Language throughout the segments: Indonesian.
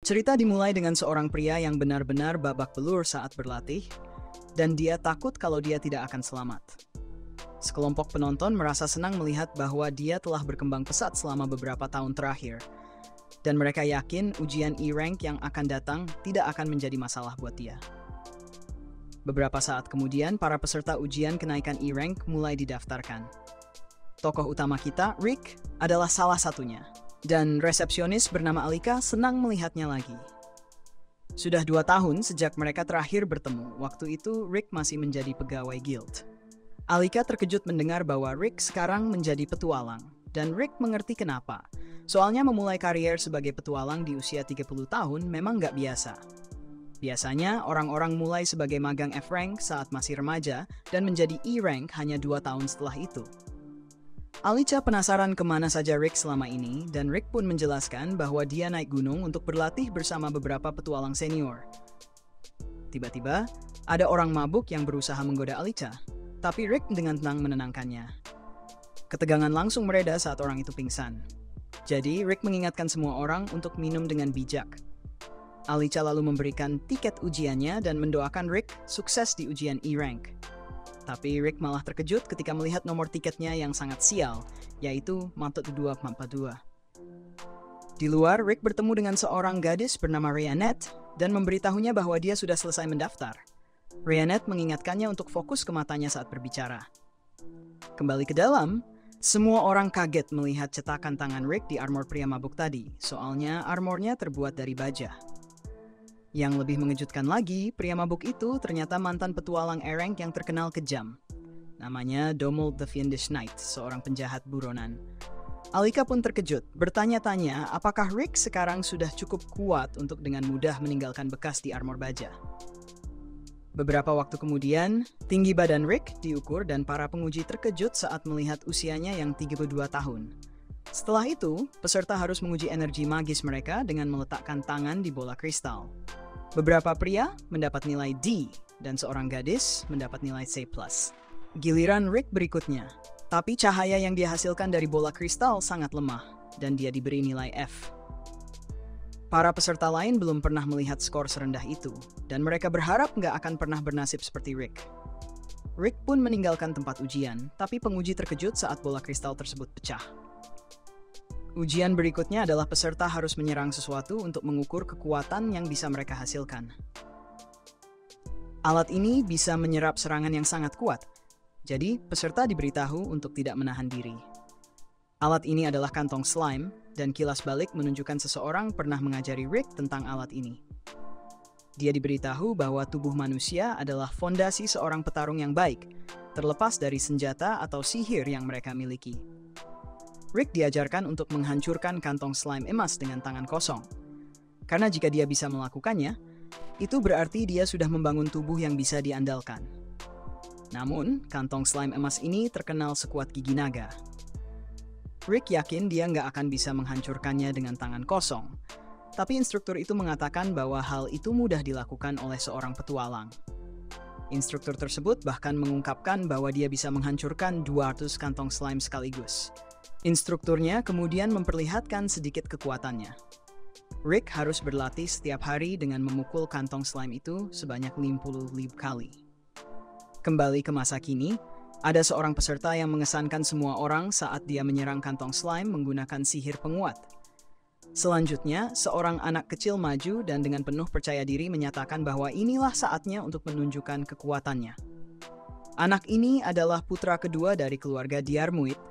Cerita dimulai dengan seorang pria yang benar-benar babak belur saat berlatih, dan dia takut kalau dia tidak akan selamat. Sekelompok penonton merasa senang melihat bahwa dia telah berkembang pesat selama beberapa tahun terakhir, dan mereka yakin ujian E-Rank yang akan datang tidak akan menjadi masalah buat dia. Beberapa saat kemudian, para peserta ujian kenaikan E-Rank mulai didaftarkan. Tokoh utama kita, Rick, adalah salah satunya. Dan resepsionis bernama Alika senang melihatnya lagi. Sudah 2 tahun sejak mereka terakhir bertemu. Waktu itu Rick masih menjadi pegawai guild. Alika terkejut mendengar bahwa Rick sekarang menjadi petualang. Dan Rick mengerti kenapa. Soalnya memulai karier sebagai petualang di usia 30 tahun memang nggak biasa. Biasanya orang-orang mulai sebagai magang F-Rank saat masih remaja dan menjadi E-Rank hanya 2 tahun setelah itu. Alica penasaran kemana saja Rick selama ini, dan Rick pun menjelaskan bahwa dia naik gunung untuk berlatih bersama beberapa petualang senior. Tiba-tiba, ada orang mabuk yang berusaha menggoda Alica, tapi Rick dengan tenang menenangkannya. Ketegangan langsung mereda saat orang itu pingsan. Jadi, Rick mengingatkan semua orang untuk minum dengan bijak. Alica lalu memberikan tiket ujiannya dan mendoakan Rick sukses di ujian E-Rank. Tapi Rick malah terkejut ketika melihat nomor tiketnya yang sangat sial, yaitu 4242. Di luar, Rick bertemu dengan seorang gadis bernama Rhianette dan memberitahunya bahwa dia sudah selesai mendaftar. Rhianette mengingatkannya untuk fokus ke matanya saat berbicara. Kembali ke dalam, semua orang kaget melihat cetakan tangan Rick di armor pria mabuk tadi, soalnya armornya terbuat dari baja. Yang lebih mengejutkan lagi, pria mabuk itu ternyata mantan petualang E-Rank yang terkenal kejam. Namanya Domold the Fiendish Knight, seorang penjahat buronan. Alika pun terkejut, bertanya-tanya apakah Rick sekarang sudah cukup kuat untuk dengan mudah meninggalkan bekas di armor baja. Beberapa waktu kemudian, tinggi badan Rick diukur dan para penguji terkejut saat melihat usianya yang 32 tahun. Setelah itu, peserta harus menguji energi magis mereka dengan meletakkan tangan di bola kristal. Beberapa pria mendapat nilai D, dan seorang gadis mendapat nilai C+. Giliran Rick berikutnya, tapi cahaya yang dihasilkan dari bola kristal sangat lemah, dan dia diberi nilai F. Para peserta lain belum pernah melihat skor serendah itu, dan mereka berharap nggak akan pernah bernasib seperti Rick. Rick pun meninggalkan tempat ujian, tapi penguji terkejut saat bola kristal tersebut pecah. Ujian berikutnya adalah peserta harus menyerang sesuatu untuk mengukur kekuatan yang bisa mereka hasilkan. Alat ini bisa menyerap serangan yang sangat kuat, jadi peserta diberitahu untuk tidak menahan diri. Alat ini adalah kantong slime, dan kilas balik menunjukkan seseorang pernah mengajari Rick tentang alat ini. Dia diberitahu bahwa tubuh manusia adalah fondasi seorang petarung yang baik, terlepas dari senjata atau sihir yang mereka miliki. Rick diajarkan untuk menghancurkan kantong slime emas dengan tangan kosong. Karena jika dia bisa melakukannya, itu berarti dia sudah membangun tubuh yang bisa diandalkan. Namun, kantong slime emas ini terkenal sekuat gigi naga. Rick yakin dia nggak akan bisa menghancurkannya dengan tangan kosong. Tapi instruktur itu mengatakan bahwa hal itu mudah dilakukan oleh seorang petualang. Instruktur tersebut bahkan mengungkapkan bahwa dia bisa menghancurkan 200 kantong slime sekaligus. Instrukturnya kemudian memperlihatkan sedikit kekuatannya. Rick harus berlatih setiap hari dengan memukul kantong slime itu sebanyak 50 kali. Kembali ke masa kini, ada seorang peserta yang mengesankan semua orang saat dia menyerang kantong slime menggunakan sihir penguat. Selanjutnya, seorang anak kecil maju dan dengan penuh percaya diri menyatakan bahwa inilah saatnya untuk menunjukkan kekuatannya. Anak ini adalah putra kedua dari keluarga Diarmuid,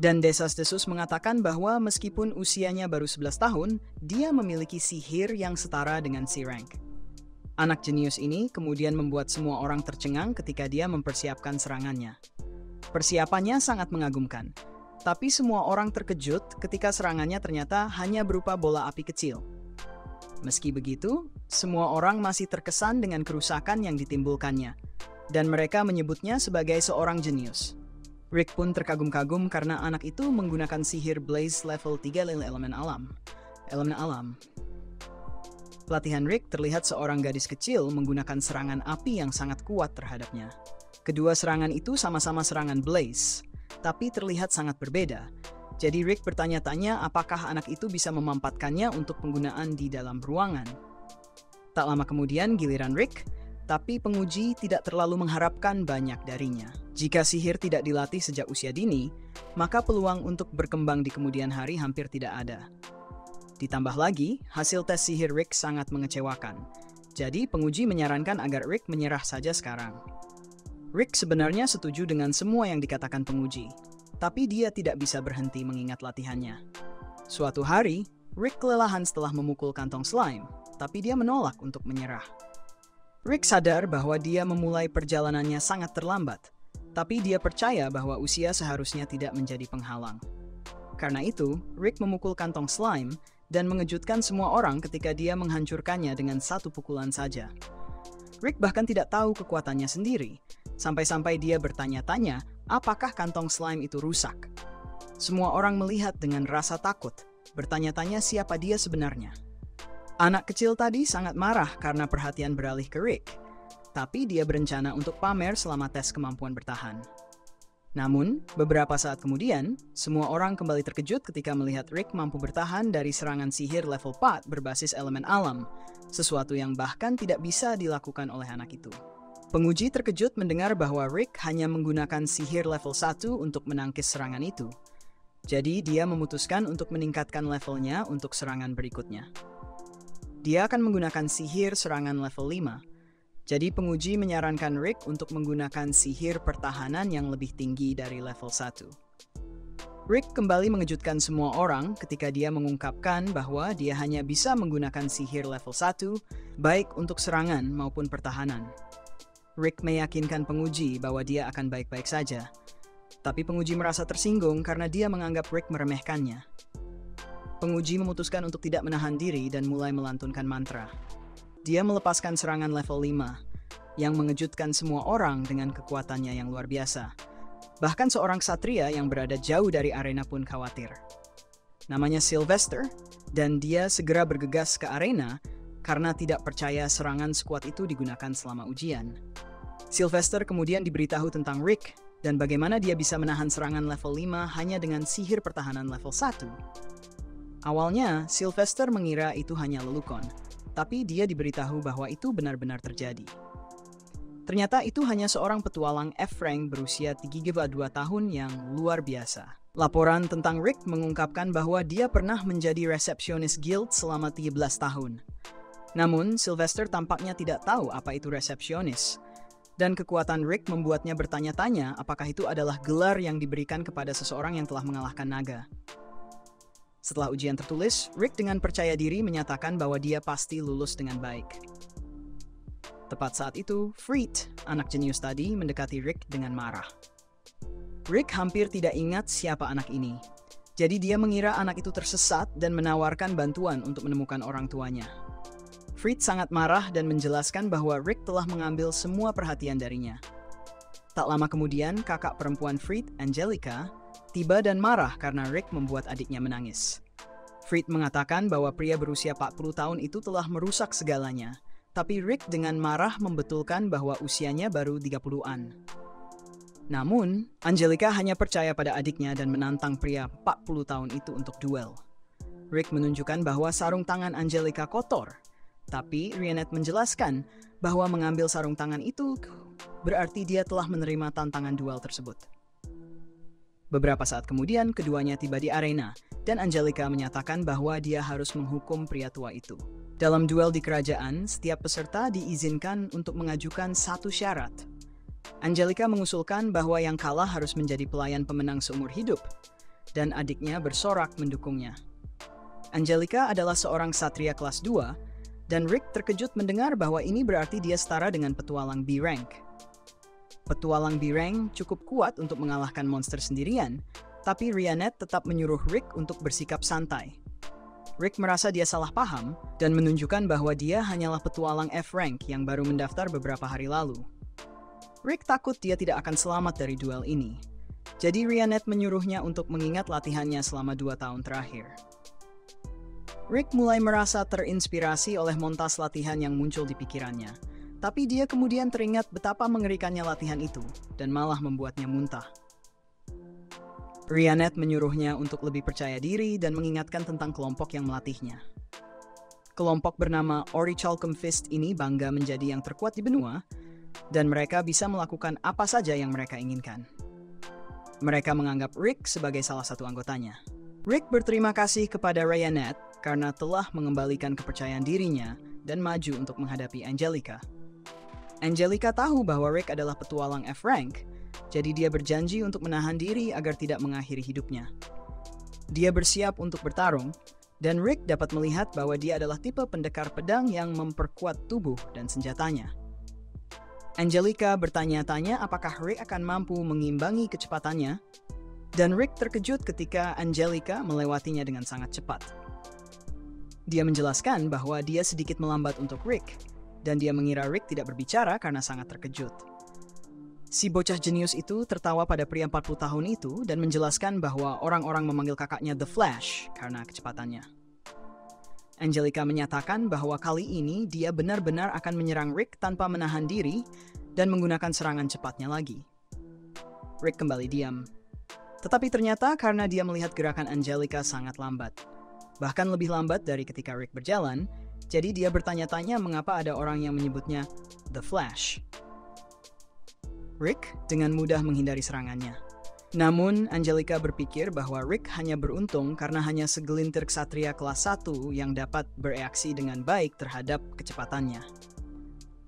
dan desas-desus mengatakan bahwa meskipun usianya baru 11 tahun, dia memiliki sihir yang setara dengan C-Rank. Anak jenius ini kemudian membuat semua orang tercengang ketika dia mempersiapkan serangannya. Persiapannya sangat mengagumkan, tapi semua orang terkejut ketika serangannya ternyata hanya berupa bola api kecil. Meski begitu, semua orang masih terkesan dengan kerusakan yang ditimbulkannya, dan mereka menyebutnya sebagai seorang jenius. Rick pun terkagum-kagum karena anak itu menggunakan sihir Blaze level 3 elemen alam. Pelatihan Rick terlihat seorang gadis kecil menggunakan serangan api yang sangat kuat terhadapnya. Kedua serangan itu sama-sama serangan Blaze, tapi terlihat sangat berbeda. Jadi Rick bertanya-tanya apakah anak itu bisa memampatkannya untuk penggunaan di dalam ruangan. Tak lama kemudian giliran Rick, tapi penguji tidak terlalu mengharapkan banyak darinya. Jika sihir tidak dilatih sejak usia dini, maka peluang untuk berkembang di kemudian hari hampir tidak ada. Ditambah lagi, hasil tes sihir Rick sangat mengecewakan. Jadi penguji menyarankan agar Rick menyerah saja sekarang. Rick sebenarnya setuju dengan semua yang dikatakan penguji, tapi dia tidak bisa berhenti mengingat latihannya. Suatu hari, Rick kelelahan setelah memukul kantong slime, tapi dia menolak untuk menyerah. Rick sadar bahwa dia memulai perjalanannya sangat terlambat, tapi dia percaya bahwa usia seharusnya tidak menjadi penghalang. Karena itu, Rick memukul kantong slime dan mengejutkan semua orang ketika dia menghancurkannya dengan satu pukulan saja. Rick bahkan tidak tahu kekuatannya sendiri, sampai-sampai dia bertanya-tanya apakah kantong slime itu rusak. Semua orang melihat dengan rasa takut, bertanya-tanya siapa dia sebenarnya. Anak kecil tadi sangat marah karena perhatian beralih ke Rick, tapi dia berencana untuk pamer selama tes kemampuan bertahan. Namun, beberapa saat kemudian, semua orang kembali terkejut ketika melihat Rick mampu bertahan dari serangan sihir level 4 berbasis elemen alam, sesuatu yang bahkan tidak bisa dilakukan oleh anak itu. Penguji terkejut mendengar bahwa Rick hanya menggunakan sihir level 1 untuk menangkis serangan itu. Jadi dia memutuskan untuk meningkatkan levelnya untuk serangan berikutnya. Dia akan menggunakan sihir serangan level 5. Jadi penguji menyarankan Rick untuk menggunakan sihir pertahanan yang lebih tinggi dari level 1. Rick kembali mengejutkan semua orang ketika dia mengungkapkan bahwa dia hanya bisa menggunakan sihir level 1, baik untuk serangan maupun pertahanan. Rick meyakinkan penguji bahwa dia akan baik-baik saja, tapi penguji merasa tersinggung karena dia menganggap Rick meremehkannya. Penguji memutuskan untuk tidak menahan diri dan mulai melantunkan mantra. Dia melepaskan serangan level 5, yang mengejutkan semua orang dengan kekuatannya yang luar biasa. Bahkan seorang ksatria yang berada jauh dari arena pun khawatir. Namanya Sylvester, dan dia segera bergegas ke arena karena tidak percaya serangan sekuat itu digunakan selama ujian. Sylvester kemudian diberitahu tentang Rick dan bagaimana dia bisa menahan serangan level 5 hanya dengan sihir pertahanan level 1. Awalnya, Sylvester mengira itu hanya lelukon, tapi dia diberitahu bahwa itu benar-benar terjadi. Ternyata itu hanya seorang petualang F-rank berusia 32 tahun yang luar biasa. Laporan tentang Rick mengungkapkan bahwa dia pernah menjadi resepsionis guild selama 13 tahun. Namun, Sylvester tampaknya tidak tahu apa itu resepsionis. Dan kekuatan Rick membuatnya bertanya-tanya apakah itu adalah gelar yang diberikan kepada seseorang yang telah mengalahkan naga. Setelah ujian tertulis, Rick dengan percaya diri menyatakan bahwa dia pasti lulus dengan baik. Tepat saat itu, Freet, anak jenius tadi, mendekati Rick dengan marah. Rick hampir tidak ingat siapa anak ini. Jadi dia mengira anak itu tersesat dan menawarkan bantuan untuk menemukan orang tuanya. Freet sangat marah dan menjelaskan bahwa Rick telah mengambil semua perhatian darinya. Tak lama kemudian, kakak perempuan Freet, Angelica, tiba dan marah karena Rick membuat adiknya menangis. Freet mengatakan bahwa pria berusia 40 tahun itu telah merusak segalanya, tapi Rick dengan marah membetulkan bahwa usianya baru 30-an. Namun, Angelica hanya percaya pada adiknya dan menantang pria 40 tahun itu untuk duel. Rick menunjukkan bahwa sarung tangan Angelica kotor, tapi Rhianette menjelaskan bahwa mengambil sarung tangan itu berarti dia telah menerima tantangan duel tersebut. Beberapa saat kemudian, keduanya tiba di arena, dan Angelica menyatakan bahwa dia harus menghukum pria tua itu. Dalam duel di kerajaan, setiap peserta diizinkan untuk mengajukan satu syarat. Angelica mengusulkan bahwa yang kalah harus menjadi pelayan pemenang seumur hidup, dan adiknya bersorak mendukungnya. Angelica adalah seorang ksatria kelas 2, dan Rick terkejut mendengar bahwa ini berarti dia setara dengan petualang B-rank. Petualang B-rank cukup kuat untuk mengalahkan monster sendirian, tapi Rhianette tetap menyuruh Rick untuk bersikap santai. Rick merasa dia salah paham dan menunjukkan bahwa dia hanyalah petualang F-rank yang baru mendaftar beberapa hari lalu. Rick takut dia tidak akan selamat dari duel ini, jadi Rhianette menyuruhnya untuk mengingat latihannya selama 2 tahun terakhir. Rick mulai merasa terinspirasi oleh montas latihan yang muncul di pikirannya, tapi dia kemudian teringat betapa mengerikannya latihan itu dan malah membuatnya muntah. Rhiannon menyuruhnya untuk lebih percaya diri dan mengingatkan tentang kelompok yang melatihnya. Kelompok bernama Orichalcum Fist ini bangga menjadi yang terkuat di benua, dan mereka bisa melakukan apa saja yang mereka inginkan. Mereka menganggap Rick sebagai salah satu anggotanya. Rick berterima kasih kepada Rhiannon karena telah mengembalikan kepercayaan dirinya dan maju untuk menghadapi Angelica. Angelica tahu bahwa Rick adalah petualang F-Rank, jadi dia berjanji untuk menahan diri agar tidak mengakhiri hidupnya. Dia bersiap untuk bertarung, dan Rick dapat melihat bahwa dia adalah tipe pendekar pedang yang memperkuat tubuh dan senjatanya. Angelica bertanya-tanya apakah Rick akan mampu mengimbangi kecepatannya, dan Rick terkejut ketika Angelica melewatinya dengan sangat cepat. Dia menjelaskan bahwa dia sedikit melambat untuk Rick, dan dia mengira Rick tidak berbicara karena sangat terkejut. Si bocah jenius itu tertawa pada pria 40 tahun itu dan menjelaskan bahwa orang-orang memanggil kakaknya The Flash karena kecepatannya. Angelica menyatakan bahwa kali ini dia benar-benar akan menyerang Rick tanpa menahan diri dan menggunakan serangan cepatnya lagi. Rick kembali diam. Tetapi ternyata karena dia melihat gerakan Angelica sangat lambat. Bahkan lebih lambat dari ketika Rick berjalan, jadi dia bertanya-tanya mengapa ada orang yang menyebutnya The Flash. Rick dengan mudah menghindari serangannya. Namun, Angelica berpikir bahwa Rick hanya beruntung karena hanya segelintir ksatria kelas 1 yang dapat bereaksi dengan baik terhadap kecepatannya.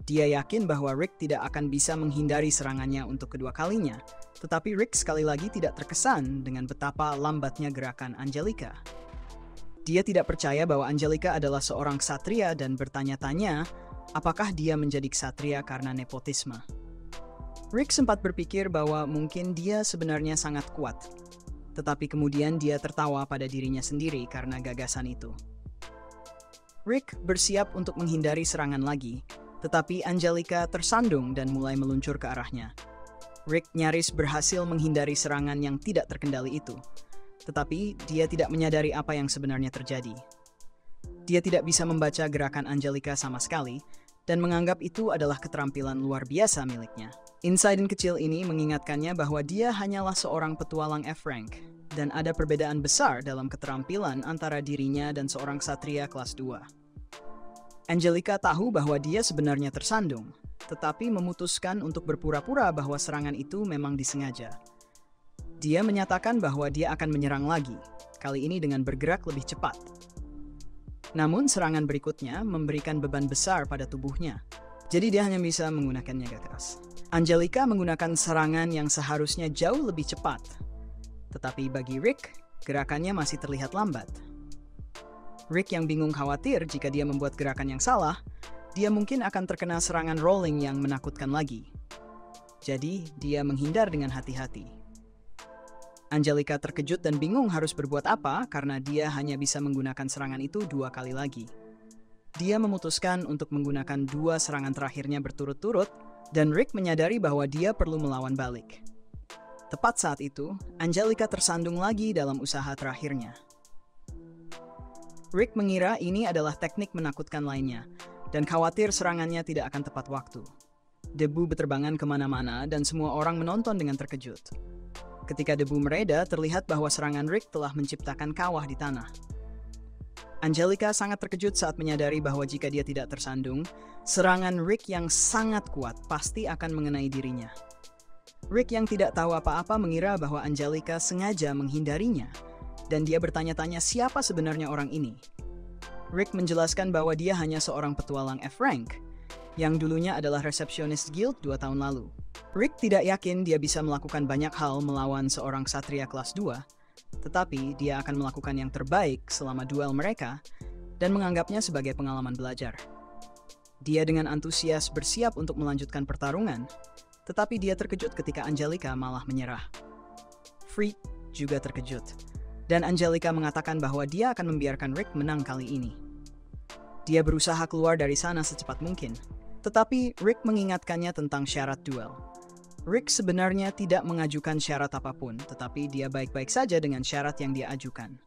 Dia yakin bahwa Rick tidak akan bisa menghindari serangannya untuk kedua kalinya, tetapi Rick sekali lagi tidak terkesan dengan betapa lambatnya gerakan Angelica. Dia tidak percaya bahwa Angelica adalah seorang ksatria dan bertanya-tanya apakah dia menjadi ksatria karena nepotisme. Rick sempat berpikir bahwa mungkin dia sebenarnya sangat kuat, tetapi kemudian dia tertawa pada dirinya sendiri karena gagasan itu. Rick bersiap untuk menghindari serangan lagi, tetapi Angelica tersandung dan mulai meluncur ke arahnya. Rick nyaris berhasil menghindari serangan yang tidak terkendali itu, tetapi dia tidak menyadari apa yang sebenarnya terjadi. Dia tidak bisa membaca gerakan Angelica sama sekali, dan menganggap itu adalah keterampilan luar biasa miliknya. Insiden kecil ini mengingatkannya bahwa dia hanyalah seorang petualang F-Rank, dan ada perbedaan besar dalam keterampilan antara dirinya dan seorang ksatria kelas 2. Angelica tahu bahwa dia sebenarnya tersandung, tetapi memutuskan untuk berpura-pura bahwa serangan itu memang disengaja. Dia menyatakan bahwa dia akan menyerang lagi, kali ini dengan bergerak lebih cepat. Namun serangan berikutnya memberikan beban besar pada tubuhnya, jadi dia hanya bisa menggunakannya agak keras. Angelica menggunakan serangan yang seharusnya jauh lebih cepat, tetapi bagi Rick, gerakannya masih terlihat lambat. Rick yang bingung khawatir jika dia membuat gerakan yang salah, dia mungkin akan terkena serangan rolling yang menakutkan lagi. Jadi, dia menghindar dengan hati-hati. Angelica terkejut dan bingung harus berbuat apa karena dia hanya bisa menggunakan serangan itu 2 kali lagi. Dia memutuskan untuk menggunakan 2 serangan terakhirnya berturut-turut, dan Rick menyadari bahwa dia perlu melawan balik. Tepat saat itu, Angelica tersandung lagi dalam usaha terakhirnya. Rick mengira ini adalah teknik menakutkan lainnya, dan khawatir serangannya tidak akan tepat waktu. Debu berterbangan kemana-mana dan semua orang menonton dengan terkejut. Ketika debu mereda, terlihat bahwa serangan Rick telah menciptakan kawah di tanah. Angelica sangat terkejut saat menyadari bahwa jika dia tidak tersandung, serangan Rick yang sangat kuat pasti akan mengenai dirinya. Rick yang tidak tahu apa-apa mengira bahwa Angelica sengaja menghindarinya, dan dia bertanya-tanya siapa sebenarnya orang ini. Rick menjelaskan bahwa dia hanya seorang petualang F-Rank, yang dulunya adalah resepsionis guild 2 tahun lalu. Rick tidak yakin dia bisa melakukan banyak hal melawan seorang ksatria kelas 2, tetapi dia akan melakukan yang terbaik selama duel mereka dan menganggapnya sebagai pengalaman belajar. Dia dengan antusias bersiap untuk melanjutkan pertarungan, tetapi dia terkejut ketika Angelica malah menyerah. Freed juga terkejut, dan Angelica mengatakan bahwa dia akan membiarkan Rick menang kali ini. Dia berusaha keluar dari sana secepat mungkin, tetapi Rick mengingatkannya tentang syarat duel. Rick sebenarnya tidak mengajukan syarat apapun, tetapi dia baik-baik saja dengan syarat yang dia ajukan.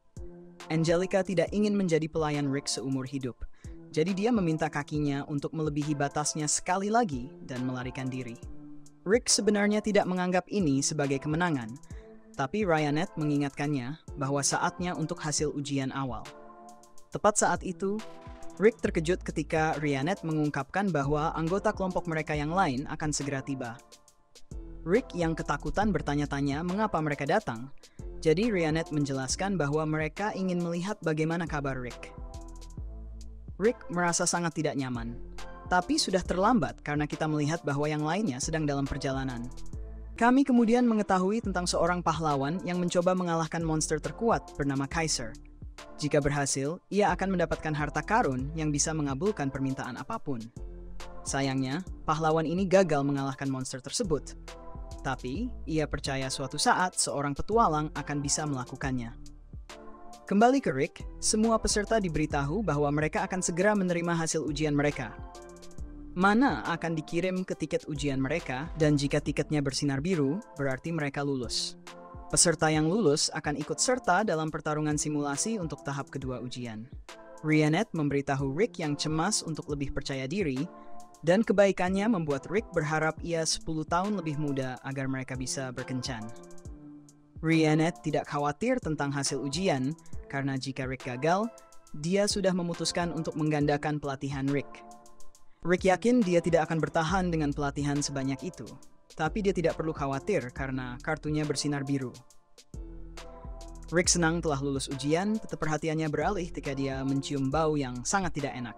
Angelica tidak ingin menjadi pelayan Rick seumur hidup, jadi dia meminta kakinya untuk melebihi batasnya sekali lagi dan melarikan diri. Rick sebenarnya tidak menganggap ini sebagai kemenangan, Tapi Ryanet mengingatkannya bahwa saatnya untuk hasil ujian awal. Tepat saat itu, Rick terkejut ketika Ryanet mengungkapkan bahwa anggota kelompok mereka yang lain akan segera tiba. Rick yang ketakutan bertanya-tanya mengapa mereka datang. Jadi Ryanet menjelaskan bahwa mereka ingin melihat bagaimana kabar Rick. Rick merasa sangat tidak nyaman. Tapi sudah terlambat karena kita melihat bahwa yang lainnya sedang dalam perjalanan. Kami kemudian mengetahui tentang seorang pahlawan yang mencoba mengalahkan monster terkuat bernama Kaiser. Jika berhasil, ia akan mendapatkan harta karun yang bisa mengabulkan permintaan apapun. Sayangnya, pahlawan ini gagal mengalahkan monster tersebut. Tapi, ia percaya suatu saat seorang petualang akan bisa melakukannya. Kembali ke Rick, semua peserta diberitahu bahwa mereka akan segera menerima hasil ujian mereka. Mana akan dikirim ke tiket ujian mereka, dan jika tiketnya bersinar biru, berarti mereka lulus. Peserta yang lulus akan ikut serta dalam pertarungan simulasi untuk tahap kedua ujian. Ryanet memberitahu Rick yang cemas untuk lebih percaya diri, dan kebaikannya membuat Rick berharap ia 10 tahun lebih muda agar mereka bisa berkencan. Ryanet tidak khawatir tentang hasil ujian, karena jika Rick gagal, dia sudah memutuskan untuk menggandakan pelatihan Rick. Rick yakin dia tidak akan bertahan dengan pelatihan sebanyak itu, tapi dia tidak perlu khawatir karena kartunya bersinar biru. Rick senang telah lulus ujian, tetapi perhatiannya beralih ketika dia mencium bau yang sangat tidak enak.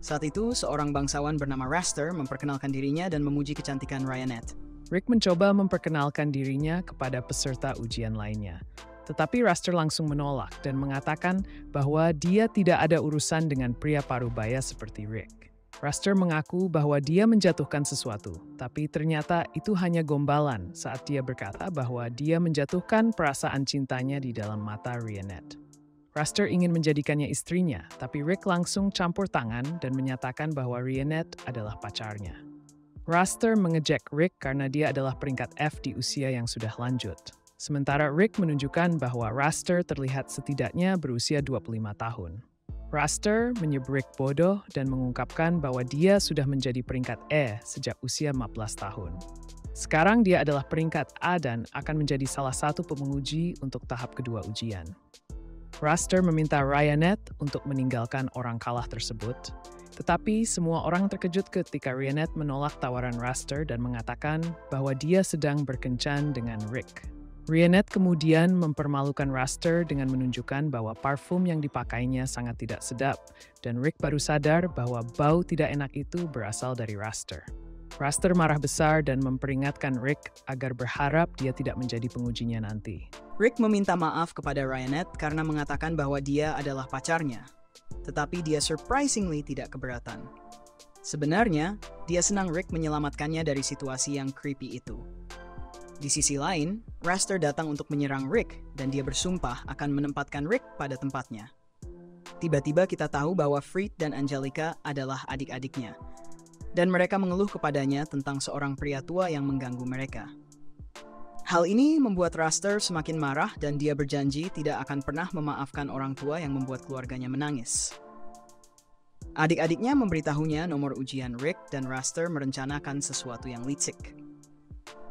Saat itu, seorang bangsawan bernama Raster memperkenalkan dirinya dan memuji kecantikan Ryanet. Rick mencoba memperkenalkan dirinya kepada peserta ujian lainnya. Tetapi Raster langsung menolak dan mengatakan bahwa dia tidak ada urusan dengan pria parubaya seperti Rick. Raster mengaku bahwa dia menjatuhkan sesuatu, tapi ternyata itu hanya gombalan saat dia berkata bahwa dia menjatuhkan perasaan cintanya di dalam mata Ryanet. Raster ingin menjadikannya istrinya, tapi Rick langsung campur tangan dan menyatakan bahwa Ryanet adalah pacarnya. Raster mengejek Rick karena dia adalah peringkat F di usia yang sudah lanjut. Sementara Rick menunjukkan bahwa Raster terlihat setidaknya berusia 25 tahun. Raster menyebut Rick bodoh dan mengungkapkan bahwa dia sudah menjadi peringkat E sejak usia 15 tahun. Sekarang dia adalah peringkat A dan akan menjadi salah satu penguji untuk tahap kedua ujian. Raster meminta Ryanet untuk meninggalkan orang kalah tersebut, tetapi semua orang terkejut ketika Ryanet menolak tawaran Raster dan mengatakan bahwa dia sedang berkencan dengan Rick. Ryanet kemudian mempermalukan Raster dengan menunjukkan bahwa parfum yang dipakainya sangat tidak sedap, dan Rick baru sadar bahwa bau tidak enak itu berasal dari Raster. Raster marah besar dan memperingatkan Rick agar berharap dia tidak menjadi pengujinya nanti. Rick meminta maaf kepada Ryanet karena mengatakan bahwa dia adalah pacarnya, tetapi dia surprisingly tidak keberatan. Sebenarnya, dia senang Rick menyelamatkannya dari situasi yang creepy itu. Di sisi lain, Raster datang untuk menyerang Rick dan dia bersumpah akan menempatkan Rick pada tempatnya. Tiba-tiba kita tahu bahwa Fried dan Angelica adalah adik-adiknya, dan mereka mengeluh kepadanya tentang seorang pria tua yang mengganggu mereka. Hal ini membuat Raster semakin marah dan dia berjanji tidak akan pernah memaafkan orang tua yang membuat keluarganya menangis. Adik-adiknya memberitahunya nomor ujian Rick dan Raster merencanakan sesuatu yang licik.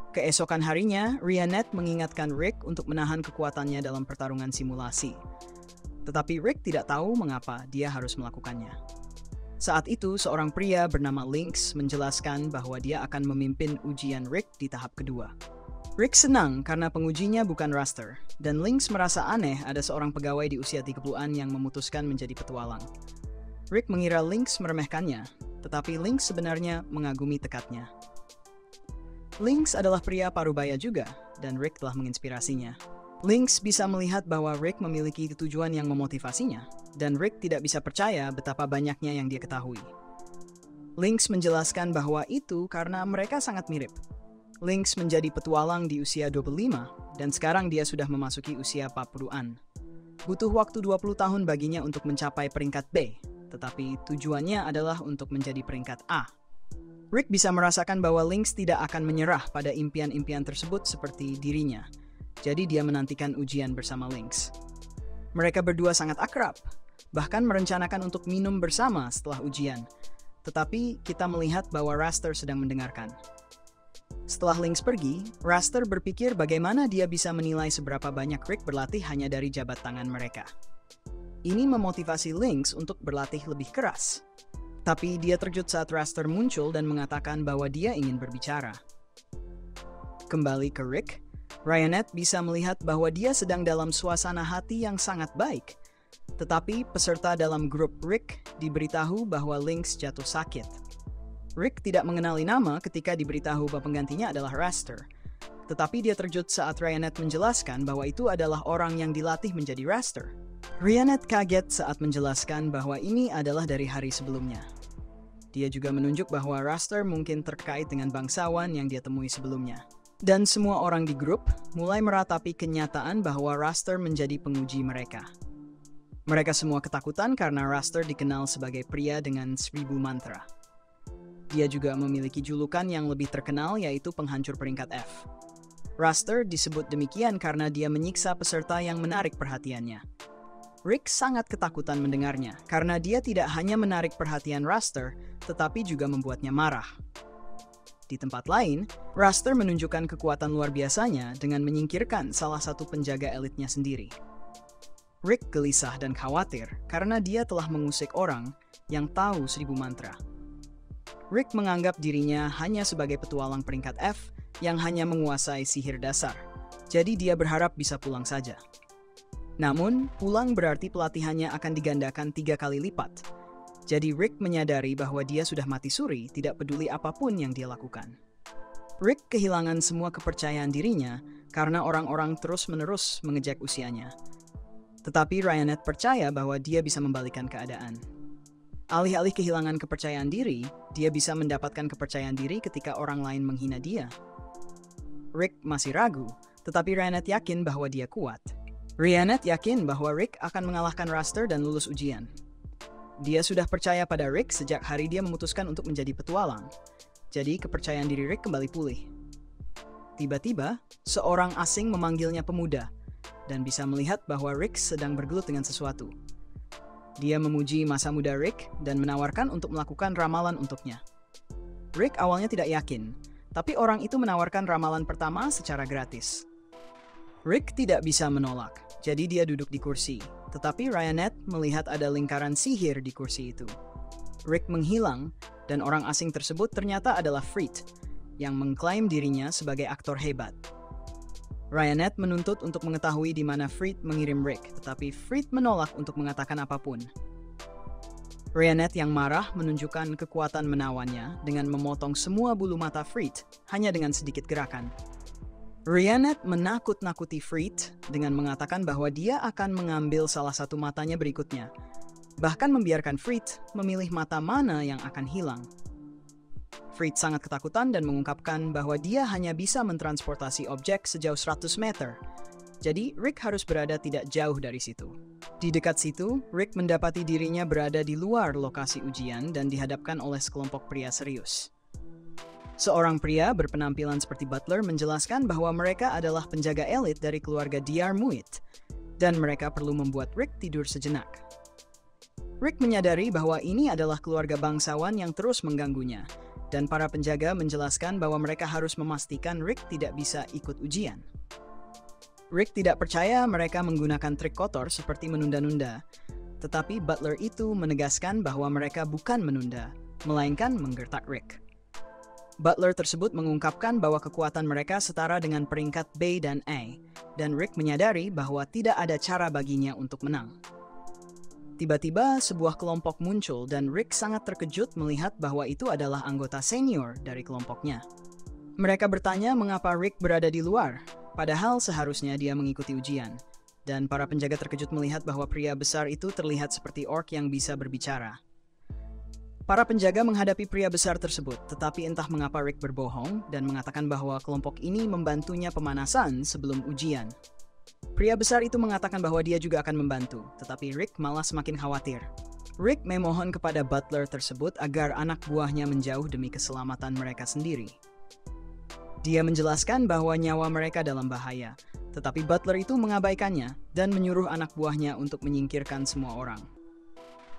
Keesokan harinya, Ryanet mengingatkan Rick untuk menahan kekuatannya dalam pertarungan simulasi. Tetapi Rick tidak tahu mengapa dia harus melakukannya. Saat itu, seorang pria bernama Lynx menjelaskan bahwa dia akan memimpin ujian Rick di tahap kedua. Rick senang karena pengujinya bukan Raster, dan Lynx merasa aneh ada seorang pegawai di usia 30-an yang memutuskan menjadi petualang. Rick mengira Lynx meremehkannya, tetapi Lynx sebenarnya mengagumi tekadnya. Lynx adalah pria parubaya juga, dan Rick telah menginspirasinya. Lynx bisa melihat bahwa Rick memiliki tujuan yang memotivasinya, dan Rick tidak bisa percaya betapa banyaknya yang dia ketahui. Lynx menjelaskan bahwa itu karena mereka sangat mirip. Lynx menjadi petualang di usia 25, dan sekarang dia sudah memasuki usia 40-an. Butuh waktu 20 tahun baginya untuk mencapai peringkat B, tetapi tujuannya adalah untuk menjadi peringkat A. Rick bisa merasakan bahwa Lynx tidak akan menyerah pada impian-impian tersebut seperti dirinya. Jadi dia menantikan ujian bersama Lynx. Mereka berdua sangat akrab, bahkan merencanakan untuk minum bersama setelah ujian. Tetapi kita melihat bahwa Raster sedang mendengarkan. Setelah Lynx pergi, Raster berpikir bagaimana dia bisa menilai seberapa banyak Rick berlatih hanya dari jabat tangan mereka. Ini memotivasi Lynx untuk berlatih lebih keras. Tapi dia terkejut saat Raster muncul dan mengatakan bahwa dia ingin berbicara. Kembali ke Rick, Ryanette bisa melihat bahwa dia sedang dalam suasana hati yang sangat baik. Tetapi peserta dalam grup Rick diberitahu bahwa Lynx jatuh sakit. Rick tidak mengenali nama ketika diberitahu bahwa penggantinya adalah Raster. Tetapi dia terkejut saat Ryanette menjelaskan bahwa itu adalah orang yang dilatih menjadi Raster. Ryanette kaget saat menjelaskan bahwa ini adalah dari hari sebelumnya. Dia juga menunjuk bahwa Raster mungkin terkait dengan bangsawan yang dia temui sebelumnya. Dan semua orang di grup mulai meratapi kenyataan bahwa Raster menjadi penguji mereka. Mereka semua ketakutan karena Raster dikenal sebagai pria dengan 1000 mantra. Dia juga memiliki julukan yang lebih terkenal yaitu penghancur peringkat F. Raster disebut demikian karena dia menyiksa peserta yang menarik perhatiannya. Rick sangat ketakutan mendengarnya karena dia tidak hanya menarik perhatian Raster, tetapi juga membuatnya marah. Di tempat lain, Raster menunjukkan kekuatan luar biasanya dengan menyingkirkan salah satu penjaga elitnya sendiri. Rick gelisah dan khawatir karena dia telah mengusik orang yang tahu 1000 mantra. Rick menganggap dirinya hanya sebagai petualang peringkat F yang hanya menguasai sihir dasar, jadi dia berharap bisa pulang saja. Namun, pulang berarti pelatihannya akan digandakan 3 kali lipat. Jadi Rick menyadari bahwa dia sudah mati suri, tidak peduli apapun yang dia lakukan. Rick kehilangan semua kepercayaan dirinya karena orang-orang terus-menerus mengejek usianya. Tetapi Ryanette percaya bahwa dia bisa membalikan keadaan. Alih-alih kehilangan kepercayaan diri, dia bisa mendapatkan kepercayaan diri ketika orang lain menghina dia. Rick masih ragu, tetapi Ryanette yakin bahwa dia kuat. Ryanette yakin bahwa Rick akan mengalahkan Raster dan lulus ujian. Dia sudah percaya pada Rick sejak hari dia memutuskan untuk menjadi petualang. Jadi kepercayaan diri Rick kembali pulih. Tiba-tiba, seorang asing memanggilnya pemuda, dan bisa melihat bahwa Rick sedang bergelut dengan sesuatu. Dia memuji masa muda Rick dan menawarkan untuk melakukan ramalan untuknya. Rick awalnya tidak yakin, tapi orang itu menawarkan ramalan pertama secara gratis. Rick tidak bisa menolak, jadi dia duduk di kursi. Tetapi Ryanette melihat ada lingkaran sihir di kursi itu. Rick menghilang, dan orang asing tersebut ternyata adalah Frit, yang mengklaim dirinya sebagai aktor hebat. Ryanette menuntut untuk mengetahui di mana Frit mengirim Rick, tetapi Frit menolak untuk mengatakan apapun. Ryanette yang marah menunjukkan kekuatan menawannya dengan memotong semua bulu mata Frit hanya dengan sedikit gerakan. Ryanette menakut-nakuti Frit dengan mengatakan bahwa dia akan mengambil salah satu matanya berikutnya, bahkan membiarkan Frit memilih mata mana yang akan hilang. Frit sangat ketakutan dan mengungkapkan bahwa dia hanya bisa mentransportasi objek sejauh 100 meter. Jadi, Rick harus berada tidak jauh dari situ. Di dekat situ, Rick mendapati dirinya berada di luar lokasi ujian dan dihadapkan oleh sekelompok pria serius. Seorang pria berpenampilan seperti butler menjelaskan bahwa mereka adalah penjaga elit dari keluarga Diyar Muit, dan mereka perlu membuat Rick tidur sejenak. Rick menyadari bahwa ini adalah keluarga bangsawan yang terus mengganggunya, dan para penjaga menjelaskan bahwa mereka harus memastikan Rick tidak bisa ikut ujian. Rick tidak percaya mereka menggunakan trik kotor seperti menunda-nunda, tetapi butler itu menegaskan bahwa mereka bukan menunda, melainkan menggertak Rick. Butler tersebut mengungkapkan bahwa kekuatan mereka setara dengan peringkat B dan A, dan Rick menyadari bahwa tidak ada cara baginya untuk menang. Tiba-tiba, sebuah kelompok muncul dan Rick sangat terkejut melihat bahwa itu adalah anggota senior dari kelompoknya. Mereka bertanya mengapa Rick berada di luar, padahal seharusnya dia mengikuti ujian. Dan para penjaga terkejut melihat bahwa pria besar itu terlihat seperti orc yang bisa berbicara. Para penjaga menghadapi pria besar tersebut, tetapi entah mengapa Rick berbohong dan mengatakan bahwa kelompok ini membantunya pemanasan sebelum ujian. Pria besar itu mengatakan bahwa dia juga akan membantu, tetapi Rick malah semakin khawatir. Rick memohon kepada butler tersebut agar anak buahnya menjauh demi keselamatan mereka sendiri. Dia menjelaskan bahwa nyawa mereka dalam bahaya, tetapi butler itu mengabaikannya dan menyuruh anak buahnya untuk menyingkirkan semua orang.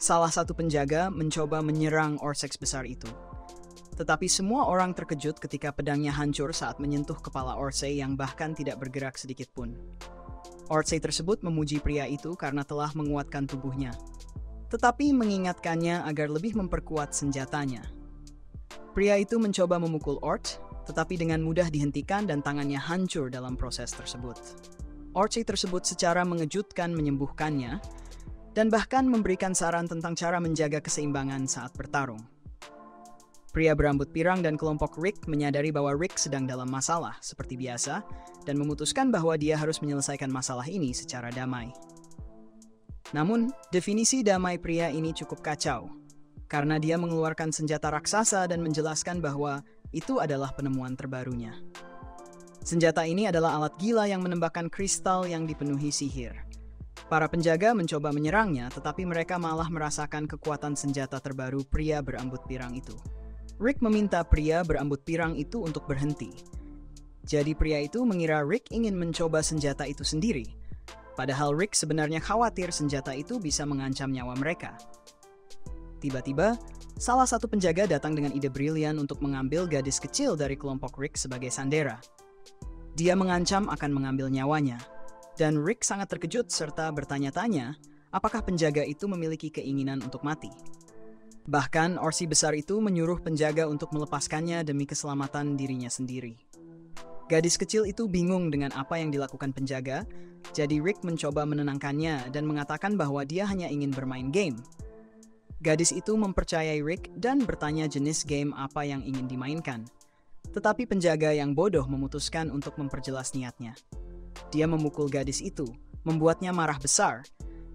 Salah satu penjaga mencoba menyerang Orsex besar itu. Tetapi semua orang terkejut ketika pedangnya hancur saat menyentuh kepala Orsay yang bahkan tidak bergerak sedikit pun. Orsay tersebut memuji pria itu karena telah menguatkan tubuhnya, tetapi mengingatkannya agar lebih memperkuat senjatanya. Pria itu mencoba memukul Ort, tetapi dengan mudah dihentikan dan tangannya hancur dalam proses tersebut. Orsay tersebut secara mengejutkan menyembuhkannya, dan bahkan memberikan saran tentang cara menjaga keseimbangan saat bertarung. Pria berambut pirang dan kelompok Rick menyadari bahwa Rick sedang dalam masalah seperti biasa dan memutuskan bahwa dia harus menyelesaikan masalah ini secara damai. Namun, definisi damai pria ini cukup kacau, karena dia mengeluarkan senjata raksasa dan menjelaskan bahwa itu adalah penemuan terbarunya. Senjata ini adalah alat gila yang menembakkan kristal yang dipenuhi sihir. Para penjaga mencoba menyerangnya, tetapi mereka malah merasakan kekuatan senjata terbaru pria berambut pirang itu. Rick meminta pria berambut pirang itu untuk berhenti. Jadi pria itu mengira Rick ingin mencoba senjata itu sendiri. Padahal Rick sebenarnya khawatir senjata itu bisa mengancam nyawa mereka. Tiba-tiba, salah satu penjaga datang dengan ide brilian untuk mengambil gadis kecil dari kelompok Rick sebagai sandera. Dia mengancam akan mengambil nyawanya. Dan Rick sangat terkejut serta bertanya-tanya apakah penjaga itu memiliki keinginan untuk mati. Bahkan Orsay besar itu menyuruh penjaga untuk melepaskannya demi keselamatan dirinya sendiri. Gadis kecil itu bingung dengan apa yang dilakukan penjaga, jadi Rick mencoba menenangkannya dan mengatakan bahwa dia hanya ingin bermain game. Gadis itu mempercayai Rick dan bertanya jenis game apa yang ingin dimainkan. Tetapi penjaga yang bodoh memutuskan untuk memperjelas niatnya. Dia memukul gadis itu, membuatnya marah besar,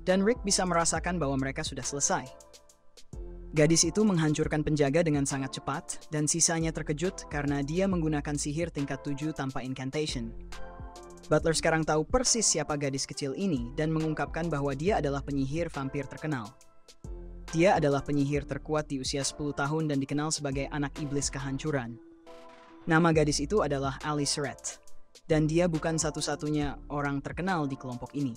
dan Rick bisa merasakan bahwa mereka sudah selesai. Gadis itu menghancurkan penjaga dengan sangat cepat, dan sisanya terkejut karena dia menggunakan sihir tingkat 7 tanpa incantation. Butler sekarang tahu persis siapa gadis kecil ini dan mengungkapkan bahwa dia adalah penyihir vampir terkenal. Dia adalah penyihir terkuat di usia 10 tahun dan dikenal sebagai anak iblis kehancuran. Nama gadis itu adalah Alice Red. Dan dia bukan satu-satunya orang terkenal di kelompok ini.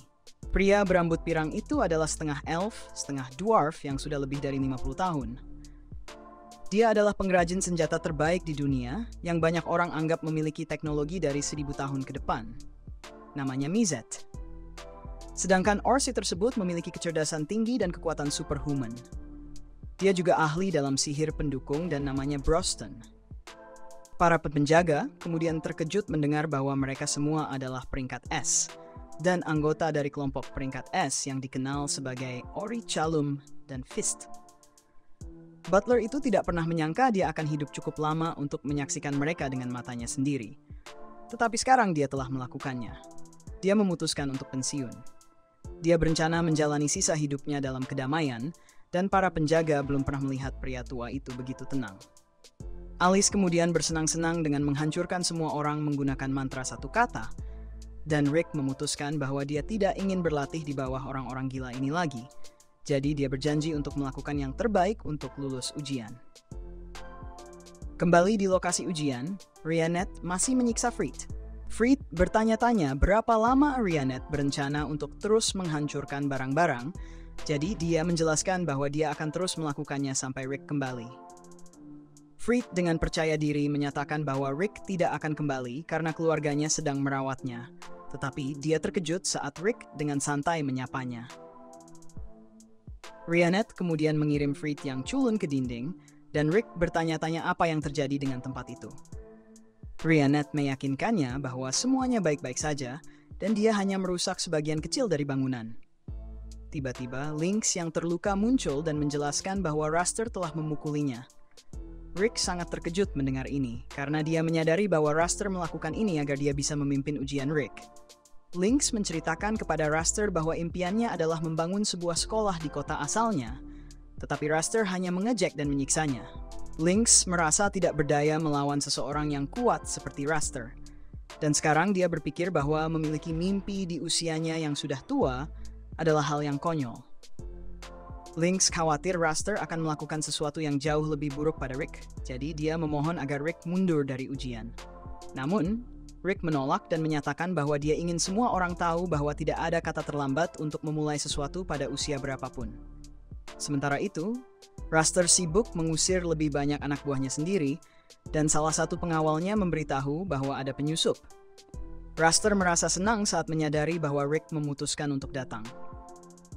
Pria berambut pirang itu adalah setengah elf, setengah dwarf yang sudah lebih dari 50 tahun. Dia adalah pengrajin senjata terbaik di dunia yang banyak orang anggap memiliki teknologi dari 1000 tahun ke depan. Namanya Mizet. Sedangkan Orsay tersebut memiliki kecerdasan tinggi dan kekuatan superhuman. Dia juga ahli dalam sihir pendukung dan namanya Broston. Para penjaga kemudian terkejut mendengar bahwa mereka semua adalah peringkat S dan anggota dari kelompok peringkat S yang dikenal sebagai Ori Chalum dan Fist. Butler itu tidak pernah menyangka dia akan hidup cukup lama untuk menyaksikan mereka dengan matanya sendiri. Tetapi sekarang dia telah melakukannya. Dia memutuskan untuk pensiun. Dia berencana menjalani sisa hidupnya dalam kedamaian dan para penjaga belum pernah melihat pria tua itu begitu tenang. Alice kemudian bersenang-senang dengan menghancurkan semua orang menggunakan mantra satu kata, dan Rick memutuskan bahwa dia tidak ingin berlatih di bawah orang-orang gila ini lagi, jadi dia berjanji untuk melakukan yang terbaik untuk lulus ujian. Kembali di lokasi ujian, Rhiannet masih menyiksa Freed. Freed bertanya-tanya berapa lama Rhiannet berencana untuk terus menghancurkan barang-barang, jadi dia menjelaskan bahwa dia akan terus melakukannya sampai Rick kembali. Freed dengan percaya diri menyatakan bahwa Rick tidak akan kembali karena keluarganya sedang merawatnya, tetapi dia terkejut saat Rick dengan santai menyapanya. Rhiannet kemudian mengirim Freed yang culun ke dinding, dan Rick bertanya-tanya apa yang terjadi dengan tempat itu. Rhiannet meyakinkannya bahwa semuanya baik-baik saja, dan dia hanya merusak sebagian kecil dari bangunan. Tiba-tiba, Lynx yang terluka muncul dan menjelaskan bahwa Raster telah memukulinya. Rick sangat terkejut mendengar ini, karena dia menyadari bahwa Raster melakukan ini agar dia bisa memimpin ujian Rick. Lynx menceritakan kepada Raster bahwa impiannya adalah membangun sebuah sekolah di kota asalnya, tetapi Raster hanya mengejek dan menyiksanya. Lynx merasa tidak berdaya melawan seseorang yang kuat seperti Raster, dan sekarang dia berpikir bahwa memiliki mimpi di usianya yang sudah tua adalah hal yang konyol. Lynx khawatir Raster akan melakukan sesuatu yang jauh lebih buruk pada Rick, jadi dia memohon agar Rick mundur dari ujian. Namun, Rick menolak dan menyatakan bahwa dia ingin semua orang tahu bahwa tidak ada kata terlambat untuk memulai sesuatu pada usia berapapun. Sementara itu, Raster sibuk mengusir lebih banyak anak buahnya sendiri, dan salah satu pengawalnya memberitahu bahwa ada penyusup. Raster merasa senang saat menyadari bahwa Rick memutuskan untuk datang.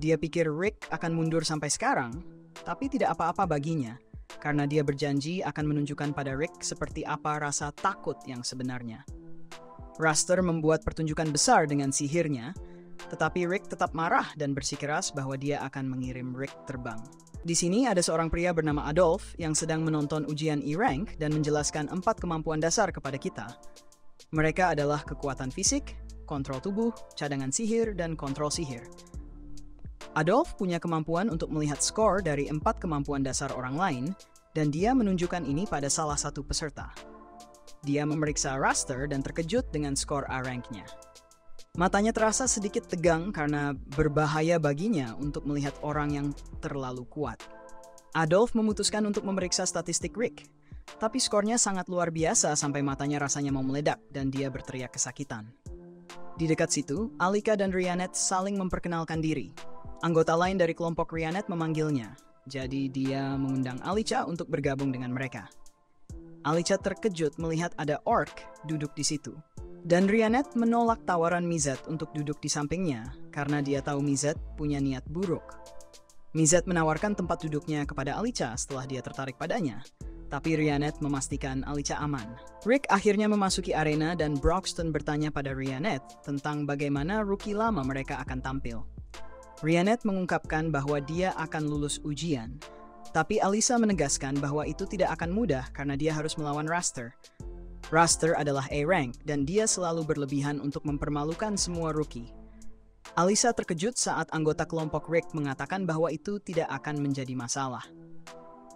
Dia pikir Rick akan mundur sampai sekarang, tapi tidak apa-apa baginya, karena dia berjanji akan menunjukkan pada Rick seperti apa rasa takut yang sebenarnya. Raster membuat pertunjukan besar dengan sihirnya, tetapi Rick tetap marah dan bersikeras bahwa dia akan mengirim Rick terbang. Di sini ada seorang pria bernama Adolf yang sedang menonton ujian E-Rank dan menjelaskan 4 kemampuan dasar kepada kita. Mereka adalah kekuatan fisik, kontrol tubuh, cadangan sihir, dan kontrol sihir. Adolf punya kemampuan untuk melihat skor dari 4 kemampuan dasar orang lain, dan dia menunjukkan ini pada salah satu peserta. Dia memeriksa Raster dan terkejut dengan skor A-Rank-nya. Matanya terasa sedikit tegang karena berbahaya baginya untuk melihat orang yang terlalu kuat. Adolf memutuskan untuk memeriksa statistik Rick, tapi skornya sangat luar biasa sampai matanya rasanya mau meledak dan dia berteriak kesakitan. Di dekat situ, Alika dan Rhiannet saling memperkenalkan diri. Anggota lain dari kelompok Rhiannet memanggilnya, jadi dia mengundang Alicia untuk bergabung dengan mereka. Alicia terkejut melihat ada orc duduk di situ. Dan Rhiannet menolak tawaran Mizet untuk duduk di sampingnya karena dia tahu Mizet punya niat buruk. Mizet menawarkan tempat duduknya kepada Alicia setelah dia tertarik padanya, tapi Rhiannet memastikan Alicia aman. Rick akhirnya memasuki arena dan Broxton bertanya pada Rhiannet tentang bagaimana rookie lama mereka akan tampil. Rhiannet mengungkapkan bahwa dia akan lulus ujian, tapi Alyssa menegaskan bahwa itu tidak akan mudah karena dia harus melawan Raster. Raster adalah A-Rank dan dia selalu berlebihan untuk mempermalukan semua rookie. Alyssa terkejut saat anggota kelompok Rick mengatakan bahwa itu tidak akan menjadi masalah.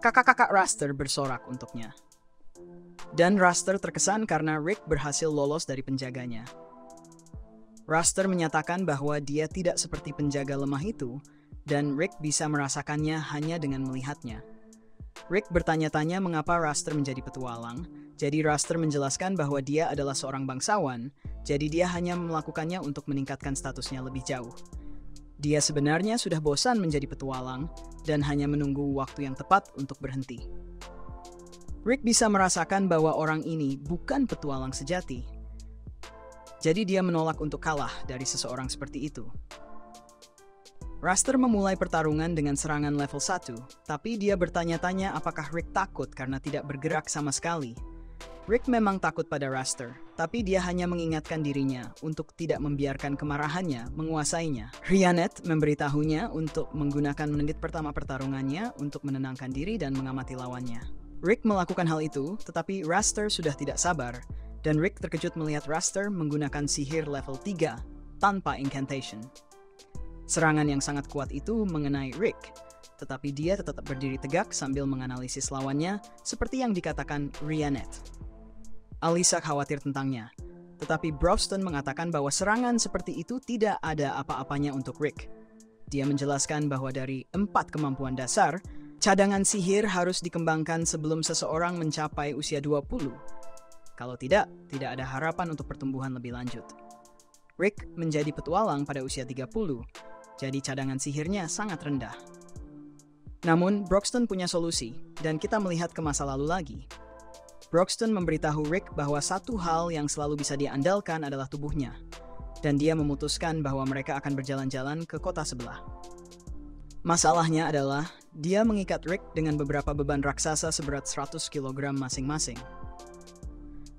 Kakak-kakak Raster bersorak untuknya. Dan Raster terkesan karena Rick berhasil lolos dari penjaganya. Raster menyatakan bahwa dia tidak seperti penjaga lemah itu, dan Rick bisa merasakannya hanya dengan melihatnya. Rick bertanya-tanya mengapa Raster menjadi petualang, jadi Raster menjelaskan bahwa dia adalah seorang bangsawan, jadi dia hanya melakukannya untuk meningkatkan statusnya lebih jauh. Dia sebenarnya sudah bosan menjadi petualang, dan hanya menunggu waktu yang tepat untuk berhenti. Rick bisa merasakan bahwa orang ini bukan petualang sejati. Jadi dia menolak untuk kalah dari seseorang seperti itu. Raster memulai pertarungan dengan serangan level 1, tapi dia bertanya-tanya apakah Rick takut karena tidak bergerak sama sekali. Rick memang takut pada Raster, tapi dia hanya mengingatkan dirinya untuk tidak membiarkan kemarahannya menguasainya. Rhiannet memberitahunya untuk menggunakan menit pertama pertarungannya untuk menenangkan diri dan mengamati lawannya. Rick melakukan hal itu, tetapi Raster sudah tidak sabar, dan Rick terkejut melihat Raster menggunakan sihir level 3 tanpa incantation. Serangan yang sangat kuat itu mengenai Rick, tetapi dia tetap berdiri tegak sambil menganalisis lawannya seperti yang dikatakan Rhiannet. Alyssa khawatir tentangnya, tetapi Broxton mengatakan bahwa serangan seperti itu tidak ada apa-apanya untuk Rick. Dia menjelaskan bahwa dari 4 kemampuan dasar, cadangan sihir harus dikembangkan sebelum seseorang mencapai usia 20. Kalau tidak ada harapan untuk pertumbuhan lebih lanjut. Rick menjadi petualang pada usia 30, jadi cadangan sihirnya sangat rendah. Namun, Broxton punya solusi, dan kita melihat ke masa lalu lagi. Broxton memberitahu Rick bahwa satu hal yang selalu bisa dia andalkan adalah tubuhnya, dan dia memutuskan bahwa mereka akan berjalan-jalan ke kota sebelah. Masalahnya adalah, dia mengikat Rick dengan beberapa beban raksasa seberat 100 kg masing-masing.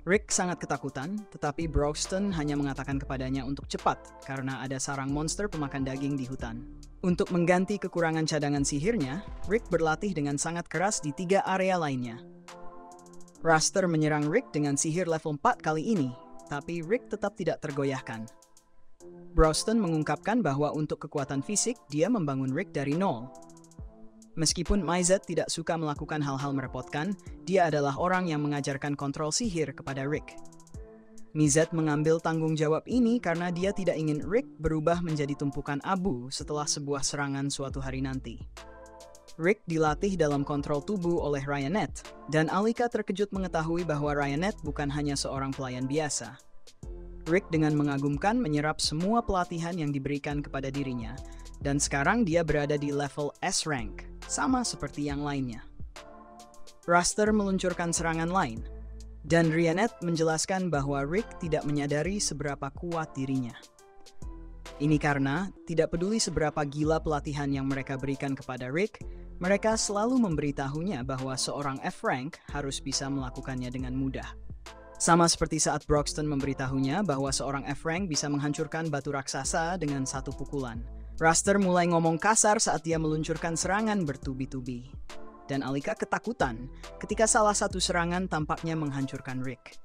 Rick sangat ketakutan, tetapi Broxton hanya mengatakan kepadanya untuk cepat karena ada sarang monster pemakan daging di hutan. Untuk mengganti kekurangan cadangan sihirnya, Rick berlatih dengan sangat keras di 3 area lainnya. Raster menyerang Rick dengan sihir level 4 kali ini, tapi Rick tetap tidak tergoyahkan. Broxton mengungkapkan bahwa untuk kekuatan fisik, dia membangun Rick dari nol. Meskipun Mizet tidak suka melakukan hal-hal merepotkan, dia adalah orang yang mengajarkan kontrol sihir kepada Rick. Mizet mengambil tanggung jawab ini karena dia tidak ingin Rick berubah menjadi tumpukan abu setelah sebuah serangan suatu hari nanti. Rick dilatih dalam kontrol tubuh oleh Rhiannet, dan Alika terkejut mengetahui bahwa Rhiannet bukan hanya seorang pelayan biasa. Rick dengan mengagumkan menyerap semua pelatihan yang diberikan kepada dirinya, dan sekarang dia berada di level S-Rank. sama seperti yang lainnya. Raster meluncurkan serangan lain, dan Ryanet menjelaskan bahwa Rick tidak menyadari seberapa kuat dirinya. Ini karena tidak peduli seberapa gila pelatihan yang mereka berikan kepada Rick, mereka selalu memberitahunya bahwa seorang F-Rank harus bisa melakukannya dengan mudah. Sama seperti saat Broxton memberitahunya bahwa seorang F-Rank bisa menghancurkan batu raksasa dengan satu pukulan. Raster mulai ngomong kasar saat dia meluncurkan serangan bertubi-tubi. Dan Alika ketakutan ketika salah satu serangan tampaknya menghancurkan Rick.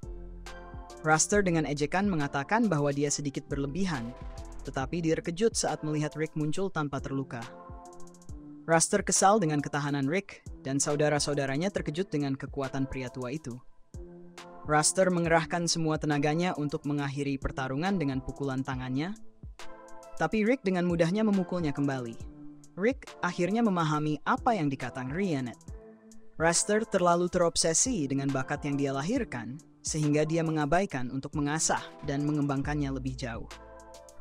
Raster dengan ejekan mengatakan bahwa dia sedikit berlebihan, tetapi dia terkejut saat melihat Rick muncul tanpa terluka. Raster kesal dengan ketahanan Rick, dan saudara-saudaranya terkejut dengan kekuatan pria tua itu. Raster mengerahkan semua tenaganya untuk mengakhiri pertarungan dengan pukulan tangannya, tapi Rick dengan mudahnya memukulnya kembali. Rick akhirnya memahami apa yang dikatakan Ryanet. Raster terlalu terobsesi dengan bakat yang dia lahirkan, sehingga dia mengabaikan untuk mengasah dan mengembangkannya lebih jauh.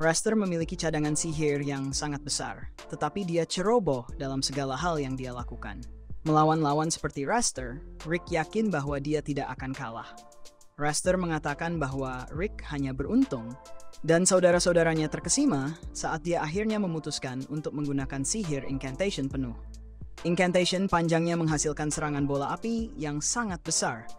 Raster memiliki cadangan sihir yang sangat besar, tetapi dia ceroboh dalam segala hal yang dia lakukan. Melawan lawan seperti Raster, Rick yakin bahwa dia tidak akan kalah. Raster mengatakan bahwa Rick hanya beruntung, dan saudara-saudaranya terkesima saat dia akhirnya memutuskan untuk menggunakan sihir incantation penuh. Incantation panjangnya menghasilkan serangan bola api yang sangat besar.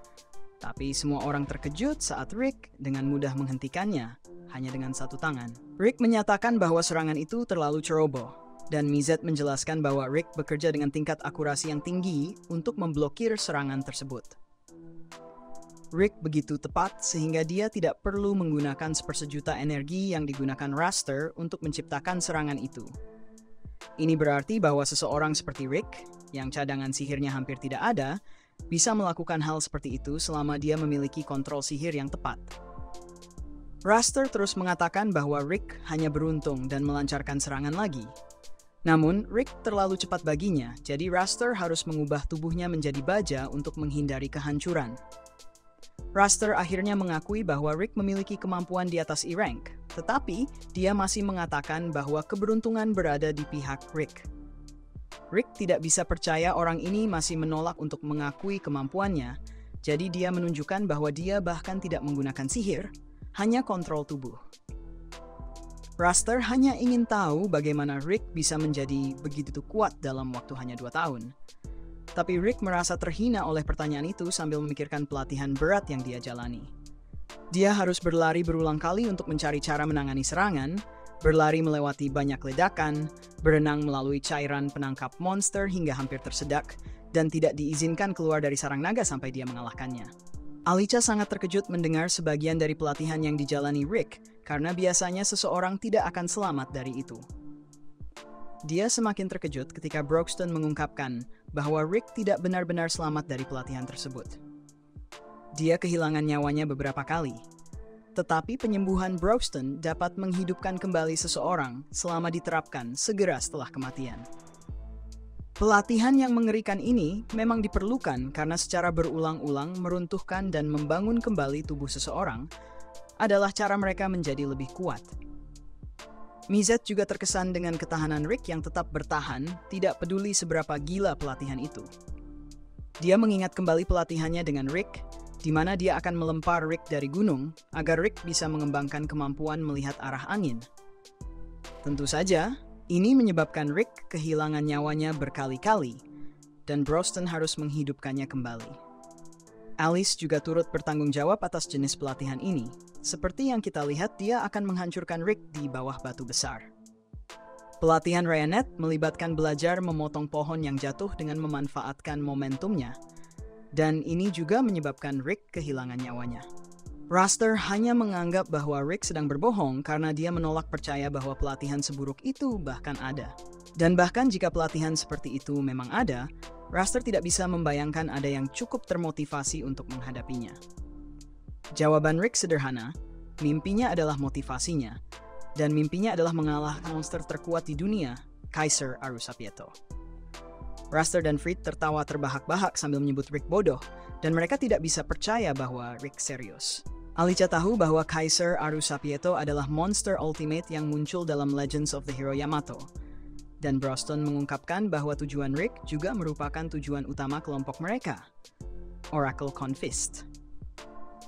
Tapi semua orang terkejut saat Rick dengan mudah menghentikannya hanya dengan satu tangan. Rick menyatakan bahwa serangan itu terlalu ceroboh, dan Mizet menjelaskan bahwa Rick bekerja dengan tingkat akurasi yang tinggi untuk memblokir serangan tersebut. Rick begitu tepat sehingga dia tidak perlu menggunakan sepersejuta energi yang digunakan Raster untuk menciptakan serangan itu. Ini berarti bahwa seseorang seperti Rick, yang cadangan sihirnya hampir tidak ada, bisa melakukan hal seperti itu selama dia memiliki kontrol sihir yang tepat. Raster terus mengatakan bahwa Rick hanya beruntung dan melancarkan serangan lagi. Namun, Rick terlalu cepat baginya, jadi Raster harus mengubah tubuhnya menjadi baja untuk menghindari kehancuran. Raster akhirnya mengakui bahwa Rick memiliki kemampuan di atas E-Rank, tetapi dia masih mengatakan bahwa keberuntungan berada di pihak Rick. Rick tidak bisa percaya orang ini masih menolak untuk mengakui kemampuannya, jadi dia menunjukkan bahwa dia bahkan tidak menggunakan sihir, hanya kontrol tubuh. Raster hanya ingin tahu bagaimana Rick bisa menjadi begitu kuat dalam waktu hanya 2 tahun. Tapi Rick merasa terhina oleh pertanyaan itu sambil memikirkan pelatihan berat yang dia jalani. Dia harus berlari berulang kali untuk mencari cara menangani serangan, berlari melewati banyak ledakan, berenang melalui cairan penangkap monster hingga hampir tersedak, dan tidak diizinkan keluar dari sarang naga sampai dia mengalahkannya. Alicia sangat terkejut mendengar sebagian dari pelatihan yang dijalani Rick, karena biasanya seseorang tidak akan selamat dari itu. Dia semakin terkejut ketika Broxton mengungkapkan bahwa Rick tidak benar-benar selamat dari pelatihan tersebut. Dia kehilangan nyawanya beberapa kali, tetapi penyembuhan Broxton dapat menghidupkan kembali seseorang selama diterapkan segera setelah kematian. Pelatihan yang mengerikan ini memang diperlukan karena secara berulang-ulang meruntuhkan dan membangun kembali tubuh seseorang adalah cara mereka menjadi lebih kuat. Mizet juga terkesan dengan ketahanan Rick yang tetap bertahan, tidak peduli seberapa gila pelatihan itu. Dia mengingat kembali pelatihannya dengan Rick, di mana dia akan melempar Rick dari gunung agar Rick bisa mengembangkan kemampuan melihat arah angin. Tentu saja, ini menyebabkan Rick kehilangan nyawanya berkali-kali, dan Broxton harus menghidupkannya kembali. Alice juga turut bertanggung jawab atas jenis pelatihan ini. Seperti yang kita lihat, dia akan menghancurkan Rick di bawah batu besar. Pelatihan Ryanet melibatkan belajar memotong pohon yang jatuh dengan memanfaatkan momentumnya, dan ini juga menyebabkan Rick kehilangan nyawanya. Raster hanya menganggap bahwa Rick sedang berbohong karena dia menolak percaya bahwa pelatihan seburuk itu bahkan ada. Dan bahkan jika pelatihan seperti itu memang ada, Raster tidak bisa membayangkan ada yang cukup termotivasi untuk menghadapinya. Jawaban Rick sederhana, mimpinya adalah motivasinya, dan mimpinya adalah mengalahkan monster terkuat di dunia, Kaiser Arusapieto. Raster dan Fried tertawa terbahak-bahak sambil menyebut Rick bodoh, dan mereka tidak bisa percaya bahwa Rick serius. Alicia tahu bahwa Kaiser Arusapieto adalah monster ultimate yang muncul dalam Legends of the Hero Yamato. dan Broston mengungkapkan bahwa tujuan Rick juga merupakan tujuan utama kelompok mereka, Oracle Confist.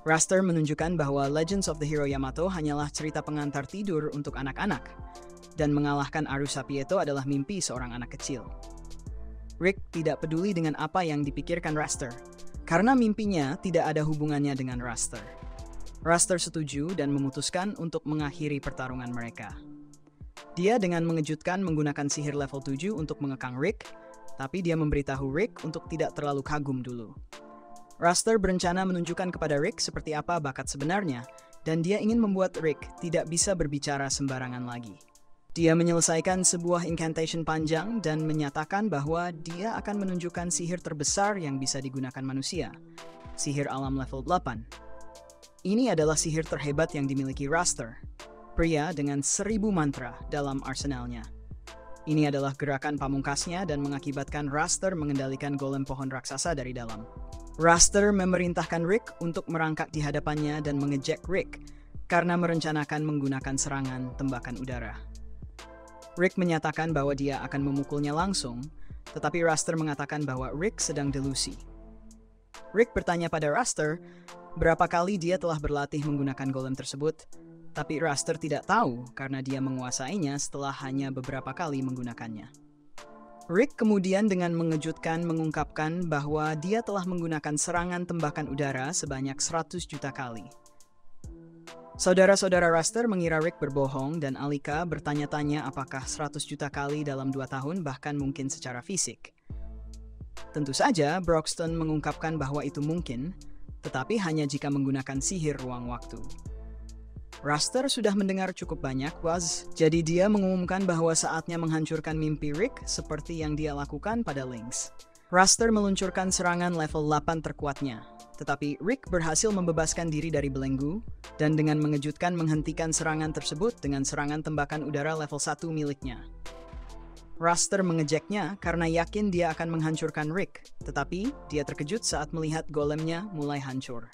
Raster menunjukkan bahwa Legends of the Hero Yamato hanyalah cerita pengantar tidur untuk anak-anak, dan mengalahkan Arusa Pieto adalah mimpi seorang anak kecil. Rick tidak peduli dengan apa yang dipikirkan Raster, karena mimpinya tidak ada hubungannya dengan Raster. Raster setuju dan memutuskan untuk mengakhiri pertarungan mereka. Dia dengan mengejutkan menggunakan sihir level 7 untuk mengekang Rick, tapi dia memberitahu Rick untuk tidak terlalu kagum dulu. Raster berencana menunjukkan kepada Rick seperti apa bakat sebenarnya, dan dia ingin membuat Rick tidak bisa berbicara sembarangan lagi. Dia menyelesaikan sebuah incantation panjang dan menyatakan bahwa dia akan menunjukkan sihir terbesar yang bisa digunakan manusia, sihir alam level 8. Ini adalah sihir terhebat yang dimiliki Raster, pria dengan 1000 mantra dalam arsenalnya. Ini adalah gerakan pamungkasnya dan mengakibatkan Raster mengendalikan golem pohon raksasa dari dalam. Raster memerintahkan Rick untuk merangkak di hadapannya dan mengejek Rick karena merencanakan menggunakan serangan tembakan udara. Rick menyatakan bahwa dia akan memukulnya langsung, tetapi Raster mengatakan bahwa Rick sedang delusi. Rick bertanya pada Raster berapa kali dia telah berlatih menggunakan golem tersebut, tapi Raster tidak tahu karena dia menguasainya setelah hanya beberapa kali menggunakannya. Rick kemudian dengan mengejutkan mengungkapkan bahwa dia telah menggunakan serangan tembakan udara sebanyak 100 juta kali. Saudara-saudara Raster mengira Rick berbohong dan Alika bertanya-tanya apakah 100 juta kali dalam 2 tahun bahkan mungkin secara fisik. Tentu saja, Broxton mengungkapkan bahwa itu mungkin, tetapi hanya jika menggunakan sihir ruang waktu. Raster sudah mendengar cukup banyak, jadi dia mengumumkan bahwa saatnya menghancurkan mimpi Rick seperti yang dia lakukan pada Lynx. Raster meluncurkan serangan level 8 terkuatnya, tetapi Rick berhasil membebaskan diri dari belenggu dan dengan mengejutkan menghentikan serangan tersebut dengan serangan tembakan udara level 1 miliknya. Raster mengejeknya karena yakin dia akan menghancurkan Rick, tetapi dia terkejut saat melihat golemnya mulai hancur.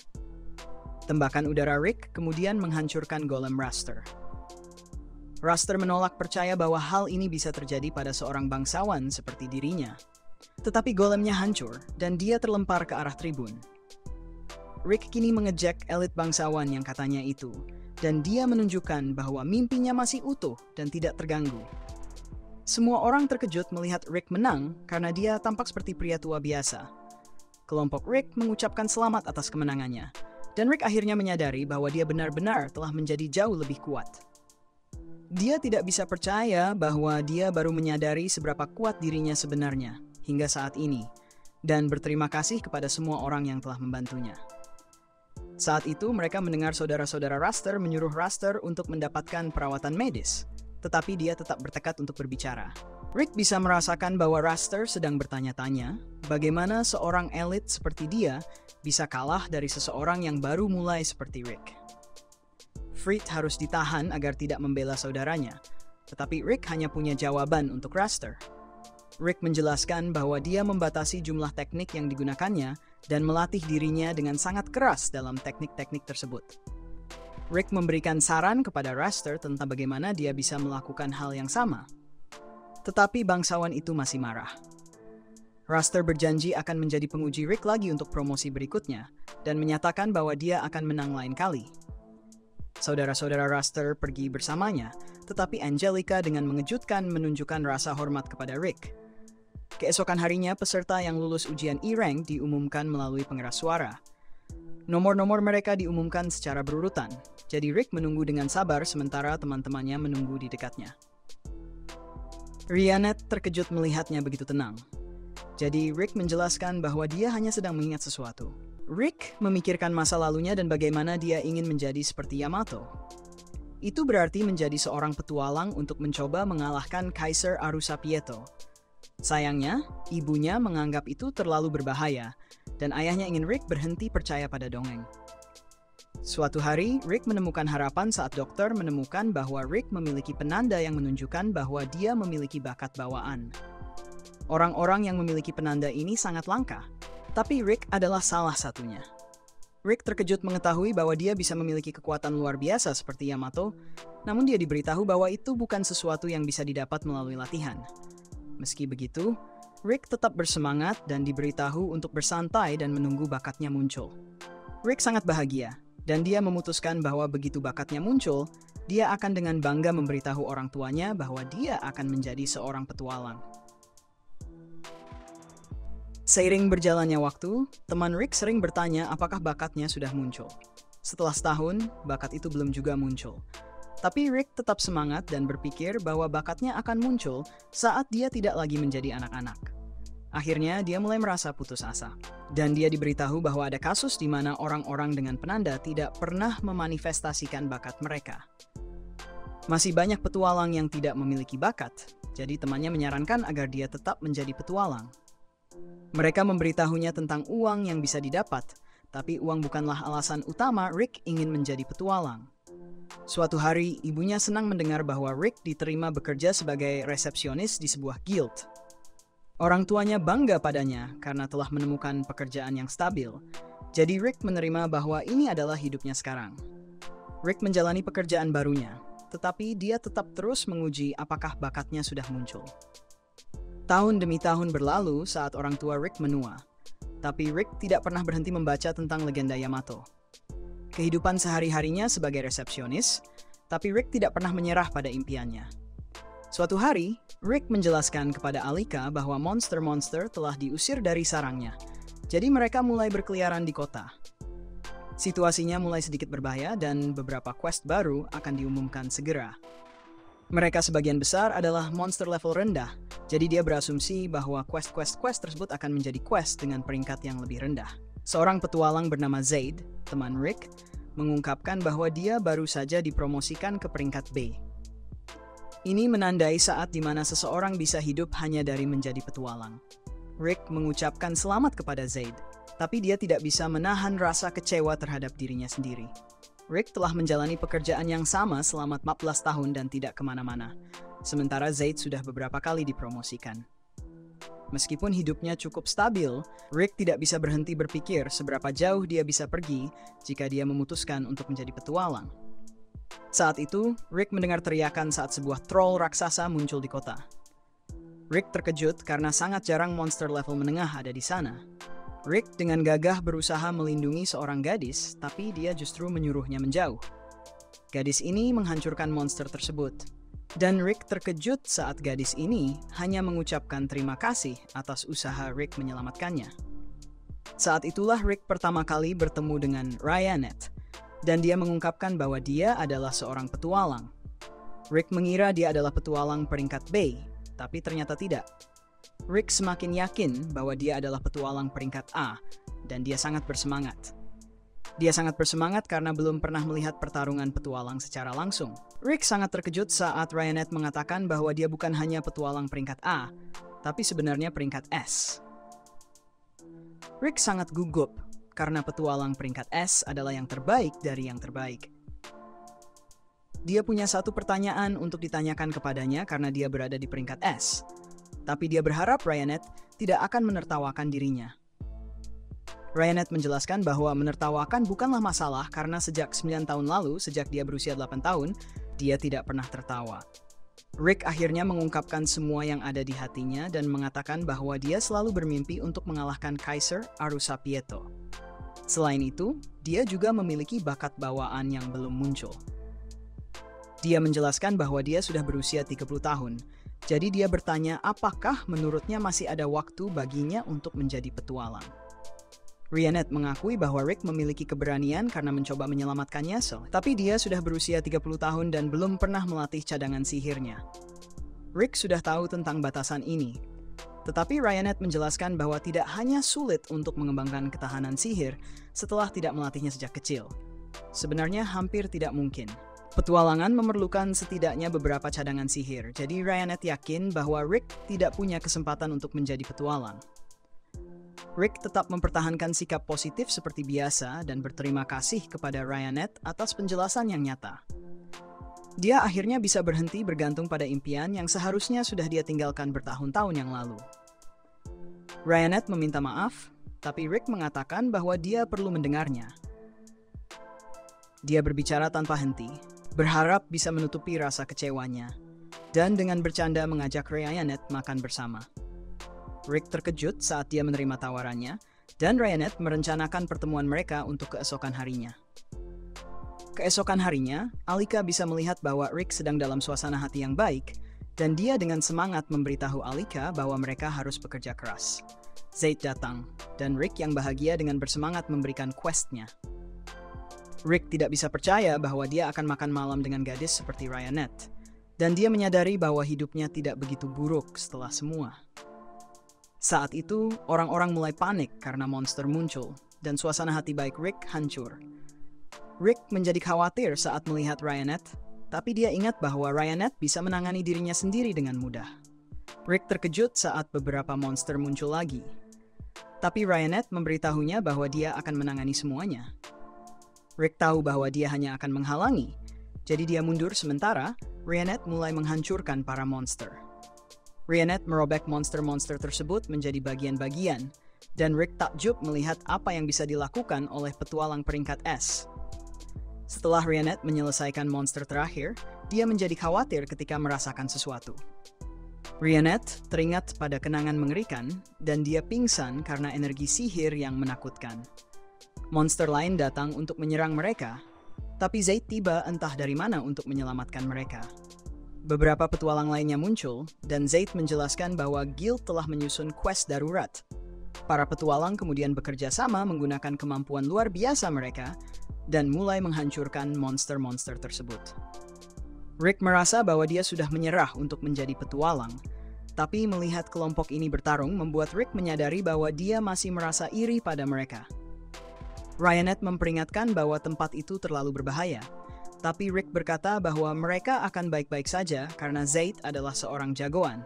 Tembakan udara Rick kemudian menghancurkan golem Raster. Raster menolak percaya bahwa hal ini bisa terjadi pada seorang bangsawan seperti dirinya. Tetapi golemnya hancur dan dia terlempar ke arah tribun. Rick kini mengejek elit bangsawan yang katanya itu, dan dia menunjukkan bahwa mimpinya masih utuh dan tidak terganggu. Semua orang terkejut melihat Rick menang karena dia tampak seperti pria tua biasa. Kelompok Rick mengucapkan selamat atas kemenangannya, dan Rick akhirnya menyadari bahwa dia benar-benar telah menjadi jauh lebih kuat. Dia tidak bisa percaya bahwa dia baru menyadari seberapa kuat dirinya sebenarnya hingga saat ini, dan berterima kasih kepada semua orang yang telah membantunya. Saat itu mereka mendengar saudara-saudara Raster menyuruh Raster untuk mendapatkan perawatan medis, tetapi dia tetap bertekad untuk berbicara. Rick bisa merasakan bahwa Raster sedang bertanya-tanya bagaimana seorang elit seperti dia bisa kalah dari seseorang yang baru mulai seperti Rick. Frit harus ditahan agar tidak membela saudaranya, tetapi Rick hanya punya jawaban untuk Raster. Rick menjelaskan bahwa dia membatasi jumlah teknik yang digunakannya dan melatih dirinya dengan sangat keras dalam teknik-teknik tersebut. Rick memberikan saran kepada Raster tentang bagaimana dia bisa melakukan hal yang sama. Tetapi bangsawan itu masih marah. Raster berjanji akan menjadi penguji Rick lagi untuk promosi berikutnya, dan menyatakan bahwa dia akan menang lain kali. Saudara-saudara Raster pergi bersamanya, tetapi Angelica dengan mengejutkan menunjukkan rasa hormat kepada Rick. Keesokan harinya, peserta yang lulus ujian E-Rank diumumkan melalui pengeras suara. Nomor-nomor mereka diumumkan secara berurutan, jadi Rick menunggu dengan sabar sementara teman-temannya menunggu di dekatnya. Rhiannet terkejut melihatnya begitu tenang. Jadi Rick menjelaskan bahwa dia hanya sedang mengingat sesuatu. Rick memikirkan masa lalunya dan bagaimana dia ingin menjadi seperti Yamato. Itu berarti menjadi seorang petualang untuk mencoba mengalahkan Kaisar Arusa Pieto. Sayangnya, ibunya menganggap itu terlalu berbahaya, dan ayahnya ingin Rick berhenti percaya pada dongeng. Suatu hari, Rick menemukan harapan saat dokter menemukan bahwa Rick memiliki penanda yang menunjukkan bahwa dia memiliki bakat bawaan. Orang-orang yang memiliki penanda ini sangat langka, tapi Rick adalah salah satunya. Rick terkejut mengetahui bahwa dia bisa memiliki kekuatan luar biasa seperti Yamato, namun dia diberitahu bahwa itu bukan sesuatu yang bisa didapat melalui latihan. Meski begitu, Rick tetap bersemangat dan diberitahu untuk bersantai dan menunggu bakatnya muncul. Rick sangat bahagia, dan dia memutuskan bahwa begitu bakatnya muncul, dia akan dengan bangga memberitahu orang tuanya bahwa dia akan menjadi seorang petualang. Seiring berjalannya waktu, teman Rick sering bertanya apakah bakatnya sudah muncul. Setelah setahun, bakat itu belum juga muncul. Tapi Rick tetap semangat dan berpikir bahwa bakatnya akan muncul saat dia tidak lagi menjadi anak-anak. Akhirnya, dia mulai merasa putus asa. Dan dia diberitahu bahwa ada kasus di mana orang-orang dengan penanda tidak pernah memanifestasikan bakat mereka. Masih banyak petualang yang tidak memiliki bakat, jadi temannya menyarankan agar dia tetap menjadi petualang. Mereka memberitahunya tentang uang yang bisa didapat, tapi uang bukanlah alasan utama Rick ingin menjadi petualang. Suatu hari, ibunya senang mendengar bahwa Rick diterima bekerja sebagai resepsionis di sebuah guild. Orang tuanya bangga padanya karena telah menemukan pekerjaan yang stabil, jadi Rick menerima bahwa ini adalah hidupnya sekarang. Rick menjalani pekerjaan barunya, tetapi dia tetap terus menguji apakah bakatnya sudah muncul. Tahun demi tahun berlalu saat orang tua Rick menua, tapi Rick tidak pernah berhenti membaca tentang legenda Yamato. Kehidupan sehari-harinya sebagai resepsionis, tapi Rick tidak pernah menyerah pada impiannya. Suatu hari, Rick menjelaskan kepada Alika bahwa monster-monster telah diusir dari sarangnya, jadi mereka mulai berkeliaran di kota. Situasinya mulai sedikit berbahaya dan beberapa quest baru akan diumumkan segera. Mereka sebagian besar adalah monster level rendah, jadi dia berasumsi bahwa quest tersebut akan menjadi quest dengan peringkat yang lebih rendah. Seorang petualang bernama Zaid, teman Rick, mengungkapkan bahwa dia baru saja dipromosikan ke peringkat B. Ini menandai saat di mana seseorang bisa hidup hanya dari menjadi petualang. Rick mengucapkan selamat kepada Zaid, tapi dia tidak bisa menahan rasa kecewa terhadap dirinya sendiri. Rick telah menjalani pekerjaan yang sama selama 14 tahun dan tidak kemana-mana, sementara Zaid sudah beberapa kali dipromosikan. Meskipun hidupnya cukup stabil, Rick tidak bisa berhenti berpikir seberapa jauh dia bisa pergi jika dia memutuskan untuk menjadi petualang. Saat itu, Rick mendengar teriakan saat sebuah troll raksasa muncul di kota. Rick terkejut karena sangat jarang monster level menengah ada di sana. Rick dengan gagah berusaha melindungi seorang gadis, tapi dia justru menyuruhnya menjauh. Gadis ini menghancurkan monster tersebut. Dan Rick terkejut saat gadis ini hanya mengucapkan terima kasih atas usaha Rick menyelamatkannya. Saat itulah Rick pertama kali bertemu dengan Ryanet, dan dia mengungkapkan bahwa dia adalah seorang petualang. Rick mengira dia adalah petualang peringkat B, tapi ternyata tidak. Rick semakin yakin bahwa dia adalah petualang peringkat A, dan dia sangat bersemangat. Dia sangat bersemangat karena belum pernah melihat pertarungan petualang secara langsung. Rick sangat terkejut saat Ryanet mengatakan bahwa dia bukan hanya petualang peringkat A, tapi sebenarnya peringkat S. Rick sangat gugup karena petualang peringkat S adalah yang terbaik dari yang terbaik. Dia punya satu pertanyaan untuk ditanyakan kepadanya karena dia berada di peringkat S. Tapi dia berharap Ryanet tidak akan menertawakan dirinya. Ryanet menjelaskan bahwa menertawakan bukanlah masalah karena sejak 9 tahun lalu, sejak dia berusia 8 tahun, dia tidak pernah tertawa. Rick akhirnya mengungkapkan semua yang ada di hatinya dan mengatakan bahwa dia selalu bermimpi untuk mengalahkan Kaiser Arusapieto. Selain itu, dia juga memiliki bakat bawaan yang belum muncul. Dia menjelaskan bahwa dia sudah berusia 30 tahun, jadi dia bertanya apakah menurutnya masih ada waktu baginya untuk menjadi petualang. Ryanet mengakui bahwa Rick memiliki keberanian karena mencoba menyelamatkannya, tapi dia sudah berusia 30 tahun dan belum pernah melatih cadangan sihirnya. Rick sudah tahu tentang batasan ini, tetapi Ryanet menjelaskan bahwa tidak hanya sulit untuk mengembangkan ketahanan sihir setelah tidak melatihnya sejak kecil. Sebenarnya hampir tidak mungkin. Petualangan memerlukan setidaknya beberapa cadangan sihir, jadi Ryanet yakin bahwa Rick tidak punya kesempatan untuk menjadi petualang. Rick tetap mempertahankan sikap positif seperti biasa dan berterima kasih kepada Ryanet atas penjelasan yang nyata. Dia akhirnya bisa berhenti bergantung pada impian yang seharusnya sudah dia tinggalkan bertahun-tahun yang lalu. Ryanet meminta maaf, tapi Rick mengatakan bahwa dia perlu mendengarnya. Dia berbicara tanpa henti, berharap bisa menutupi rasa kecewanya, dan dengan bercanda mengajak Ryanette makan bersama. Rick terkejut saat dia menerima tawarannya, dan Ryanette merencanakan pertemuan mereka untuk keesokan harinya. Keesokan harinya, Alika bisa melihat bahwa Rick sedang dalam suasana hati yang baik, dan dia dengan semangat memberitahu Alika bahwa mereka harus bekerja keras. Zaid datang, dan Rick yang bahagia dengan bersemangat memberikan quest-nya. Rick tidak bisa percaya bahwa dia akan makan malam dengan gadis seperti Ryanette, dan dia menyadari bahwa hidupnya tidak begitu buruk setelah semua. Saat itu, orang-orang mulai panik karena monster muncul, dan suasana hati baik Rick hancur. Rick menjadi khawatir saat melihat Ryanette, tapi dia ingat bahwa Ryanette bisa menangani dirinya sendiri dengan mudah. Rick terkejut saat beberapa monster muncul lagi, tapi Ryanette memberitahunya bahwa dia akan menangani semuanya. Rick tahu bahwa dia hanya akan menghalangi, jadi dia mundur sementara. Ryanette mulai menghancurkan para monster. Ryanette merobek monster-monster tersebut menjadi bagian-bagian, dan Rick takjub melihat apa yang bisa dilakukan oleh petualang peringkat S. Setelah Ryanette menyelesaikan monster terakhir, dia menjadi khawatir ketika merasakan sesuatu. Ryanette teringat pada kenangan mengerikan, dan dia pingsan karena energi sihir yang menakutkan. Monster lain datang untuk menyerang mereka, tapi Zaid tiba entah dari mana untuk menyelamatkan mereka. Beberapa petualang lainnya muncul, dan Zaid menjelaskan bahwa Guild telah menyusun quest darurat. Para petualang kemudian bekerja sama menggunakan kemampuan luar biasa mereka, dan mulai menghancurkan monster-monster tersebut. Rick merasa bahwa dia sudah menyerah untuk menjadi petualang, tapi melihat kelompok ini bertarung membuat Rick menyadari bahwa dia masih merasa iri pada mereka. Ryanette memperingatkan bahwa tempat itu terlalu berbahaya, tapi Rick berkata bahwa mereka akan baik-baik saja karena Zaid adalah seorang jagoan.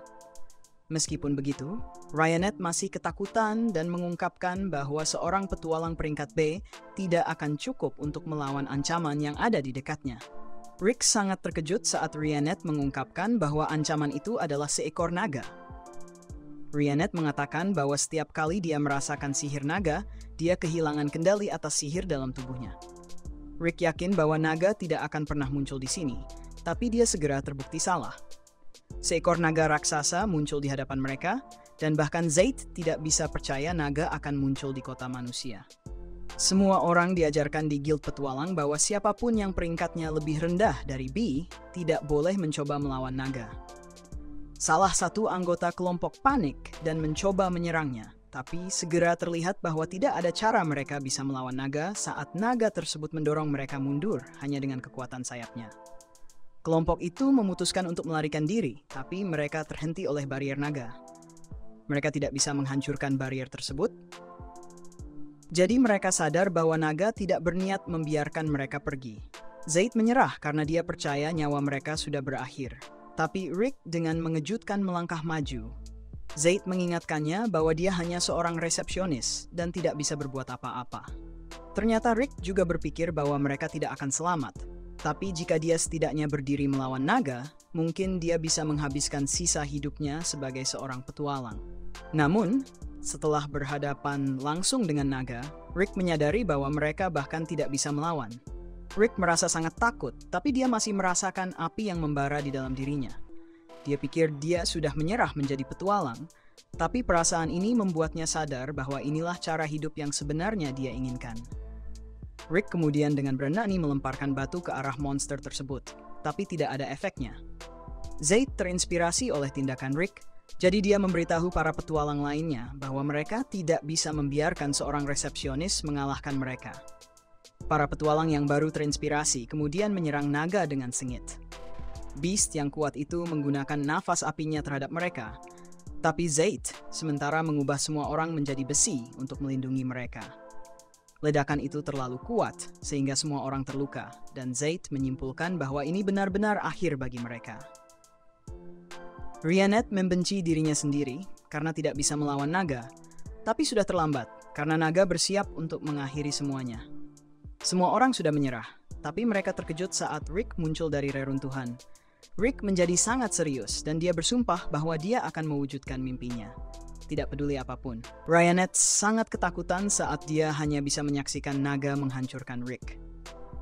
Meskipun begitu, Ryanette masih ketakutan dan mengungkapkan bahwa seorang petualang peringkat B tidak akan cukup untuk melawan ancaman yang ada di dekatnya. Rick sangat terkejut saat Ryanette mengungkapkan bahwa ancaman itu adalah seekor naga. Ryanette mengatakan bahwa setiap kali dia merasakan sihir naga, dia kehilangan kendali atas sihir dalam tubuhnya. Rick yakin bahwa naga tidak akan pernah muncul di sini, tapi dia segera terbukti salah. Seekor naga raksasa muncul di hadapan mereka, dan bahkan Zaid tidak bisa percaya naga akan muncul di kota manusia. Semua orang diajarkan di Guild Petualang bahwa siapapun yang peringkatnya lebih rendah dari B tidak boleh mencoba melawan naga. Salah satu anggota kelompok panik dan mencoba menyerangnya, tapi segera terlihat bahwa tidak ada cara mereka bisa melawan naga saat naga tersebut mendorong mereka mundur hanya dengan kekuatan sayapnya. Kelompok itu memutuskan untuk melarikan diri, tapi mereka terhenti oleh barier naga. Mereka tidak bisa menghancurkan barier tersebut, jadi mereka sadar bahwa naga tidak berniat membiarkan mereka pergi. Zaid menyerah karena dia percaya nyawa mereka sudah berakhir. Tapi Rick dengan mengejutkan melangkah maju. Zaid mengingatkannya bahwa dia hanya seorang resepsionis dan tidak bisa berbuat apa-apa. Ternyata Rick juga berpikir bahwa mereka tidak akan selamat. Tapi jika dia setidaknya berdiri melawan naga, mungkin dia bisa menghabiskan sisa hidupnya sebagai seorang petualang. Namun, setelah berhadapan langsung dengan naga, Rick menyadari bahwa mereka bahkan tidak bisa melawan. Rick merasa sangat takut, tapi dia masih merasakan api yang membara di dalam dirinya. Dia pikir dia sudah menyerah menjadi petualang, tapi perasaan ini membuatnya sadar bahwa inilah cara hidup yang sebenarnya dia inginkan. Rick kemudian dengan berani melemparkan batu ke arah monster tersebut, tapi tidak ada efeknya. Zaid terinspirasi oleh tindakan Rick, jadi dia memberitahu para petualang lainnya bahwa mereka tidak bisa membiarkan seorang resepsionis mengalahkan mereka. Para petualang yang baru terinspirasi kemudian menyerang naga dengan sengit. Beast yang kuat itu menggunakan nafas apinya terhadap mereka, tapi Zaid sementara mengubah semua orang menjadi besi untuk melindungi mereka. Ledakan itu terlalu kuat sehingga semua orang terluka, dan Zaid menyimpulkan bahwa ini benar-benar akhir bagi mereka. Ryanette membenci dirinya sendiri karena tidak bisa melawan naga, tapi sudah terlambat karena naga bersiap untuk mengakhiri semuanya. Semua orang sudah menyerah, tapi mereka terkejut saat Rick muncul dari reruntuhan. Rick menjadi sangat serius dan dia bersumpah bahwa dia akan mewujudkan mimpinya. Tidak peduli apapun. Ryanette sangat ketakutan saat dia hanya bisa menyaksikan naga menghancurkan Rick.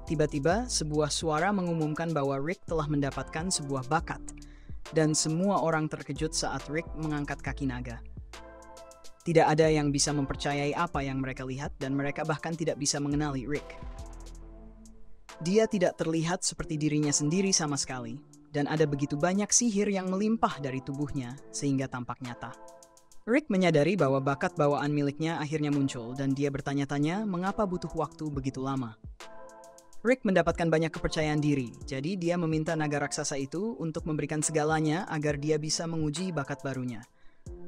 Tiba-tiba, sebuah suara mengumumkan bahwa Rick telah mendapatkan sebuah bakat, dan semua orang terkejut saat Rick mengangkat kaki naga. Tidak ada yang bisa mempercayai apa yang mereka lihat, dan mereka bahkan tidak bisa mengenali Rick. Dia tidak terlihat seperti dirinya sendiri sama sekali, dan ada begitu banyak sihir yang melimpah dari tubuhnya sehingga tampak nyata. Rick menyadari bahwa bakat bawaan miliknya akhirnya muncul, dan dia bertanya-tanya mengapa butuh waktu begitu lama. Rick mendapatkan banyak kepercayaan diri, jadi dia meminta naga raksasa itu untuk memberikan segalanya agar dia bisa menguji bakat barunya.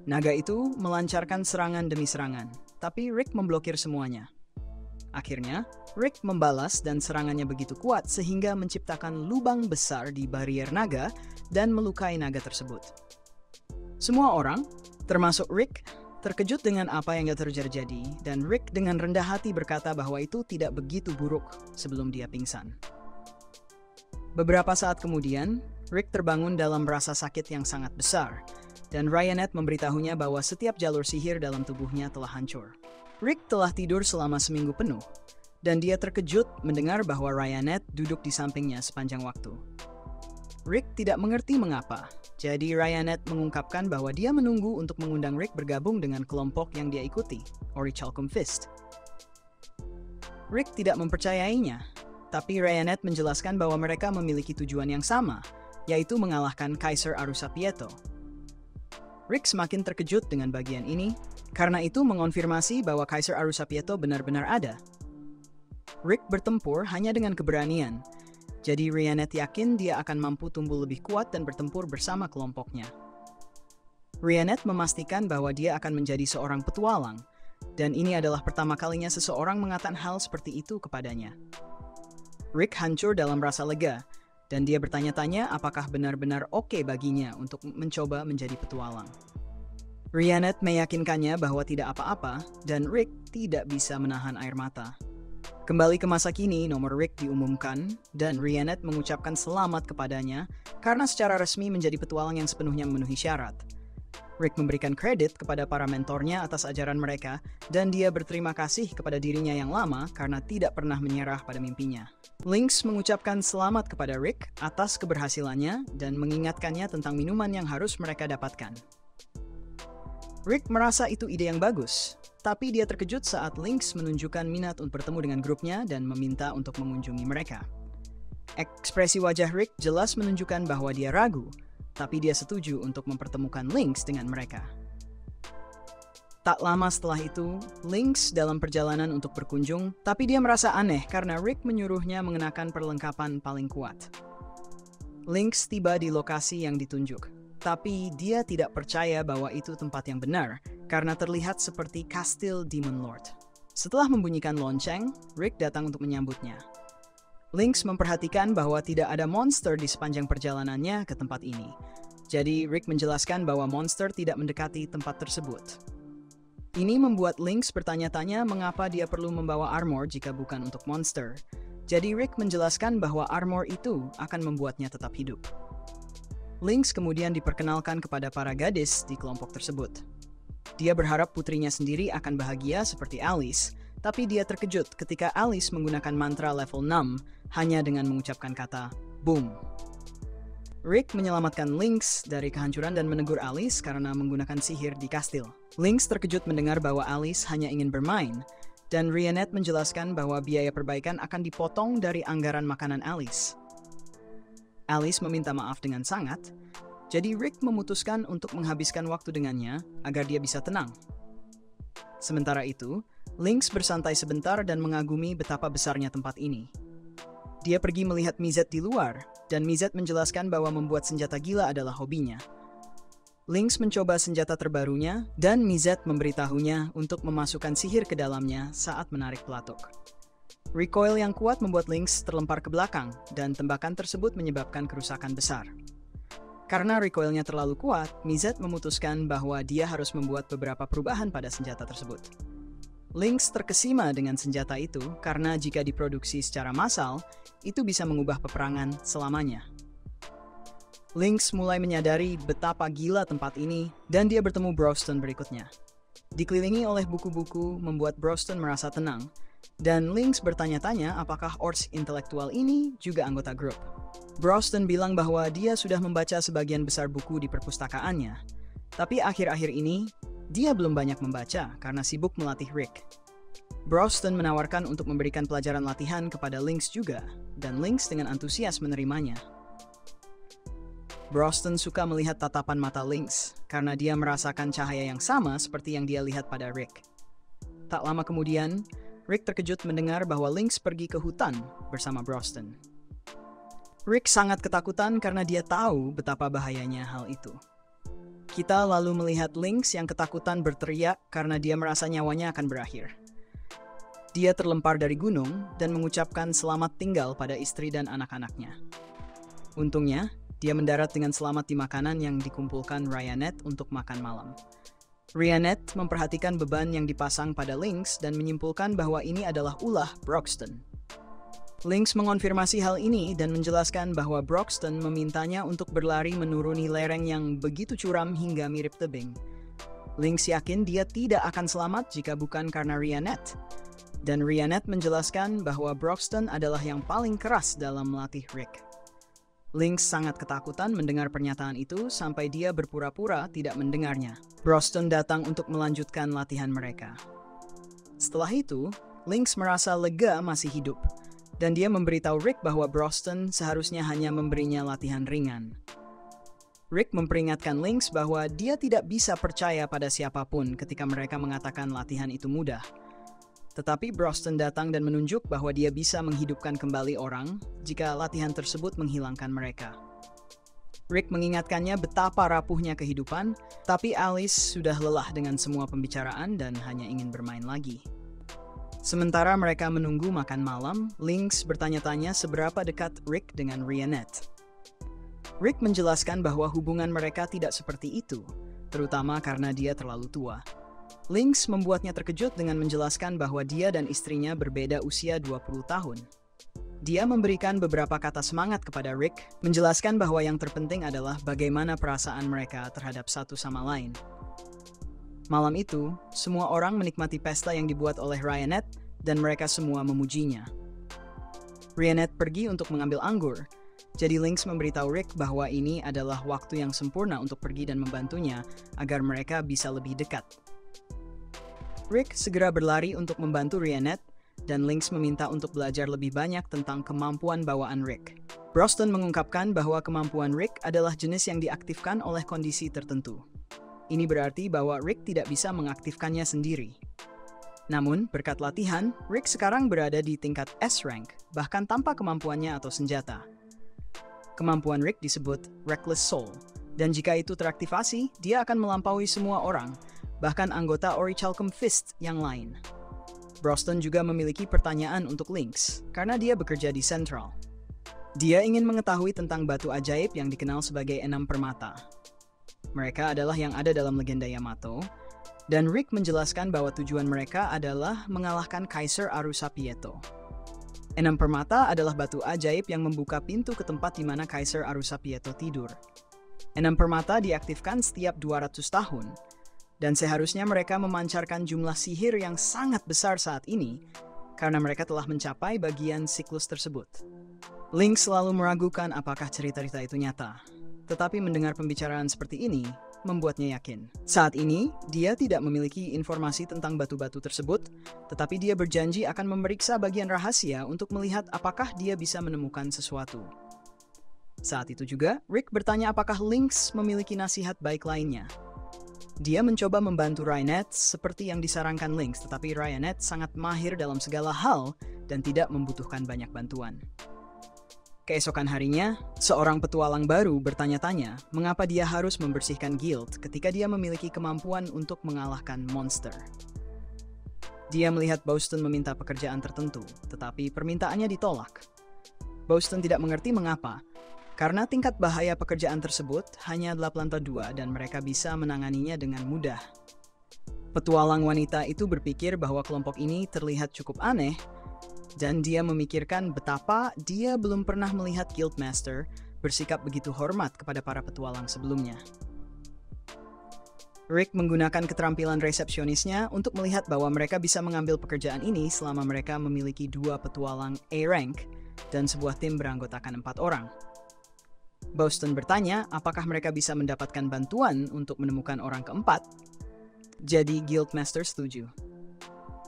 Naga itu melancarkan serangan demi serangan, tapi Rick memblokir semuanya. Akhirnya, Rick membalas dan serangannya begitu kuat sehingga menciptakan lubang besar di barrier naga dan melukai naga tersebut. Semua orang, termasuk Rick, terkejut dengan apa yang terjadi, dan Rick dengan rendah hati berkata bahwa itu tidak begitu buruk sebelum dia pingsan. Beberapa saat kemudian, Rick terbangun dalam rasa sakit yang sangat besar, dan Ryanet memberitahunya bahwa setiap jalur sihir dalam tubuhnya telah hancur. Rick telah tidur selama seminggu penuh, dan dia terkejut mendengar bahwa Ryanet duduk di sampingnya sepanjang waktu. Rick tidak mengerti mengapa, jadi Ryanet mengungkapkan bahwa dia menunggu untuk mengundang Rick bergabung dengan kelompok yang dia ikuti, Orichalcum Fist. Rick tidak mempercayainya, tapi Ryanet menjelaskan bahwa mereka memiliki tujuan yang sama, yaitu mengalahkan Kaisar Arusapieto. Rick semakin terkejut dengan bagian ini, karena itu mengonfirmasi bahwa Kaisar Arusapieto benar-benar ada. Rick bertempur hanya dengan keberanian, jadi Ryanet yakin dia akan mampu tumbuh lebih kuat dan bertempur bersama kelompoknya. Ryanet memastikan bahwa dia akan menjadi seorang petualang, dan ini adalah pertama kalinya seseorang mengatakan hal seperti itu kepadanya. Rick hancur dalam rasa lega, dan dia bertanya-tanya apakah benar-benar oke baginya untuk mencoba menjadi petualang. Ryanet meyakinkannya bahwa tidak apa-apa, dan Rick tidak bisa menahan air mata. Kembali ke masa kini, nomor Rick diumumkan, dan Ryanet mengucapkan selamat kepadanya karena secara resmi menjadi petualang yang sepenuhnya memenuhi syarat. Rick memberikan kredit kepada para mentornya atas ajaran mereka, dan dia berterima kasih kepada dirinya yang lama karena tidak pernah menyerah pada mimpinya. Lynx mengucapkan selamat kepada Rick atas keberhasilannya dan mengingatkannya tentang minuman yang harus mereka dapatkan. Rick merasa itu ide yang bagus, tapi dia terkejut saat Lynx menunjukkan minat untuk bertemu dengan grupnya dan meminta untuk mengunjungi mereka. Ekspresi wajah Rick jelas menunjukkan bahwa dia ragu, tapi dia setuju untuk mempertemukan Lynx dengan mereka. Tak lama setelah itu, Lynx dalam perjalanan untuk berkunjung, tapi dia merasa aneh karena Rick menyuruhnya mengenakan perlengkapan paling kuat. Lynx tiba di lokasi yang ditunjuk, tapi dia tidak percaya bahwa itu tempat yang benar karena terlihat seperti kastil Demon Lord. Setelah membunyikan lonceng, Rick datang untuk menyambutnya. Lynx memperhatikan bahwa tidak ada monster di sepanjang perjalanannya ke tempat ini. Jadi Rick menjelaskan bahwa monster tidak mendekati tempat tersebut. Ini membuat Lynx bertanya-tanya mengapa dia perlu membawa armor jika bukan untuk monster. Jadi Rick menjelaskan bahwa armor itu akan membuatnya tetap hidup. Lynx kemudian diperkenalkan kepada para gadis di kelompok tersebut. Dia berharap putrinya sendiri akan bahagia seperti Alice, tapi dia terkejut ketika Alice menggunakan mantra level 6 hanya dengan mengucapkan kata boom. Rick menyelamatkan Lynx dari kehancuran dan menegur Alice karena menggunakan sihir di kastil. Lynx terkejut mendengar bahwa Alice hanya ingin bermain, dan Ryanet menjelaskan bahwa biaya perbaikan akan dipotong dari anggaran makanan Alice. Alice meminta maaf dengan sangat, jadi Rick memutuskan untuk menghabiskan waktu dengannya agar dia bisa tenang. Sementara itu, Lynx bersantai sebentar dan mengagumi betapa besarnya tempat ini. Dia pergi melihat Mizet di luar, dan Mizet menjelaskan bahwa membuat senjata gila adalah hobinya. Lynx mencoba senjata terbarunya, dan Mizet memberitahunya untuk memasukkan sihir ke dalamnya saat menarik pelatuk. Recoil yang kuat membuat Lynx terlempar ke belakang, dan tembakan tersebut menyebabkan kerusakan besar. Karena recoilnya terlalu kuat, Mizet memutuskan bahwa dia harus membuat beberapa perubahan pada senjata tersebut. Lynx terkesima dengan senjata itu karena jika diproduksi secara massal, itu bisa mengubah peperangan selamanya. Lynx mulai menyadari betapa gila tempat ini, dan dia bertemu Broston berikutnya. Dikelilingi oleh buku-buku membuat Broston merasa tenang, Dan Lynx bertanya-tanya apakah orcs intelektual ini juga anggota grup. Broston bilang bahwa dia sudah membaca sebagian besar buku di perpustakaannya, tapi akhir-akhir ini dia belum banyak membaca karena sibuk melatih Rick. Broston menawarkan untuk memberikan pelajaran latihan kepada Lynx juga, dan Lynx dengan antusias menerimanya. Broston suka melihat tatapan mata Lynx karena dia merasakan cahaya yang sama seperti yang dia lihat pada Rick. Tak lama kemudian, Rick terkejut mendengar bahwa Lynx pergi ke hutan bersama Broston. Rick sangat ketakutan karena dia tahu betapa bahayanya hal itu. Kita lalu melihat Lynx yang ketakutan berteriak karena dia merasa nyawanya akan berakhir. Dia terlempar dari gunung dan mengucapkan selamat tinggal pada istri dan anak-anaknya. Untungnya, dia mendarat dengan selamat di makanan yang dikumpulkan Ryanet untuk makan malam. Ryanet memperhatikan beban yang dipasang pada Lynx dan menyimpulkan bahwa ini adalah ulah Broxton. Lynx mengonfirmasi hal ini dan menjelaskan bahwa Broxton memintanya untuk berlari menuruni lereng yang begitu curam hingga mirip tebing. Lynx yakin dia tidak akan selamat jika bukan karena Ryanet. Dan Ryanet menjelaskan bahwa Broxton adalah yang paling keras dalam melatih Rick. Lynx sangat ketakutan mendengar pernyataan itu sampai dia berpura-pura tidak mendengarnya. Broston datang untuk melanjutkan latihan mereka. Setelah itu, Lynx merasa lega masih hidup, dan dia memberitahu Rick bahwa Broston seharusnya hanya memberinya latihan ringan. Rick memperingatkan Lynx bahwa dia tidak bisa percaya pada siapapun ketika mereka mengatakan latihan itu mudah. Tetapi Broston datang dan menunjuk bahwa dia bisa menghidupkan kembali orang jika latihan tersebut menghilangkan mereka. Rick mengingatkannya betapa rapuhnya kehidupan, tapi Alice sudah lelah dengan semua pembicaraan dan hanya ingin bermain lagi. Sementara mereka menunggu makan malam, Lynx bertanya-tanya seberapa dekat Rick dengan Ryanet. Rick menjelaskan bahwa hubungan mereka tidak seperti itu, terutama karena dia terlalu tua. Lynx membuatnya terkejut dengan menjelaskan bahwa dia dan istrinya berbeda usia 20 tahun. Dia memberikan beberapa kata semangat kepada Rick, menjelaskan bahwa yang terpenting adalah bagaimana perasaan mereka terhadap satu sama lain. Malam itu, semua orang menikmati pesta yang dibuat oleh Ryanet dan mereka semua memujinya. Ryanet pergi untuk mengambil anggur, jadi Lynx memberitahu Rick bahwa ini adalah waktu yang sempurna untuk pergi dan membantunya agar mereka bisa lebih dekat. Rick segera berlari untuk membantu Ryanet, dan Lynx meminta untuk belajar lebih banyak tentang kemampuan bawaan Rick. Broston mengungkapkan bahwa kemampuan Rick adalah jenis yang diaktifkan oleh kondisi tertentu. Ini berarti bahwa Rick tidak bisa mengaktifkannya sendiri. Namun, berkat latihan, Rick sekarang berada di tingkat S-Rank, bahkan tanpa kemampuannya atau senjata. Kemampuan Rick disebut Reckless Soul, dan jika itu teraktivasi, dia akan melampaui semua orang, bahkan anggota Orichalcum Fist yang lain. Broston juga memiliki pertanyaan untuk Lynx, karena dia bekerja di Central. Dia ingin mengetahui tentang batu ajaib yang dikenal sebagai Enam Permata. Mereka adalah yang ada dalam legenda Yamato, dan Rick menjelaskan bahwa tujuan mereka adalah mengalahkan Kaisar Arusapieto. Enam Permata adalah batu ajaib yang membuka pintu ke tempat di mana Kaisar Arusapieto tidur. Enam Permata diaktifkan setiap 200 tahun, dan seharusnya mereka memancarkan jumlah sihir yang sangat besar saat ini, karena mereka telah mencapai bagian siklus tersebut. Lynx selalu meragukan apakah cerita-cerita itu nyata, tetapi mendengar pembicaraan seperti ini membuatnya yakin. Saat ini, dia tidak memiliki informasi tentang batu-batu tersebut, tetapi dia berjanji akan memeriksa bagian rahasia untuk melihat apakah dia bisa menemukan sesuatu. Saat itu juga, Rick bertanya apakah Lynx memiliki nasihat baik lainnya. Dia mencoba membantu Ryanet seperti yang disarankan Lynx, tetapi Ryanet sangat mahir dalam segala hal dan tidak membutuhkan banyak bantuan. Keesokan harinya, seorang petualang baru bertanya-tanya mengapa dia harus membersihkan guild ketika dia memiliki kemampuan untuk mengalahkan monster. Dia melihat Boston meminta pekerjaan tertentu, tetapi permintaannya ditolak. Boston tidak mengerti mengapa, karena tingkat bahaya pekerjaan tersebut hanya 8 lantai 2 dan mereka bisa menanganinya dengan mudah. Petualang wanita itu berpikir bahwa kelompok ini terlihat cukup aneh, dan dia memikirkan betapa dia belum pernah melihat Guildmaster bersikap begitu hormat kepada para petualang sebelumnya. Rick menggunakan keterampilan resepsionisnya untuk melihat bahwa mereka bisa mengambil pekerjaan ini selama mereka memiliki 2 petualang A-Rank dan sebuah tim beranggotakan 4 orang. Boston bertanya apakah mereka bisa mendapatkan bantuan untuk menemukan orang keempat. Jadi Guildmaster setuju.